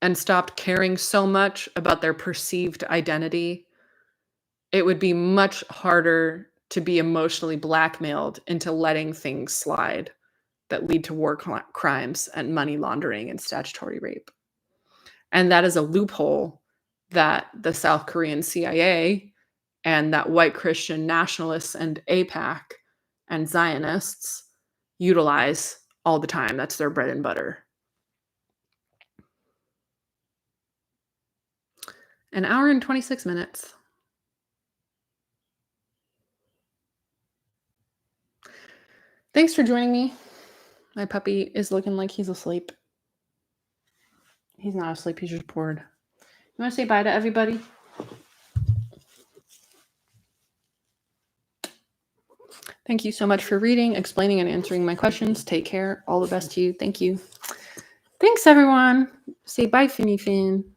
and stopped caring so much about their perceived identity, it would be much harder to be emotionally blackmailed into letting things slide that lead to war crimes and money laundering and statutory rape. And that is a loophole that the South Korean CIA and that white Christian nationalists and AIPAC and Zionists utilize all the time. That's their bread and butter. An hour and 26 minutes. Thanks for joining me. My puppy is looking like he's asleep. He's not asleep, he's just bored. You want to say bye to everybody? Thank you so much for reading, explaining, and answering my questions. Take care. All the best to you. Thank you. Thanks, everyone. Say bye, Finny Fin.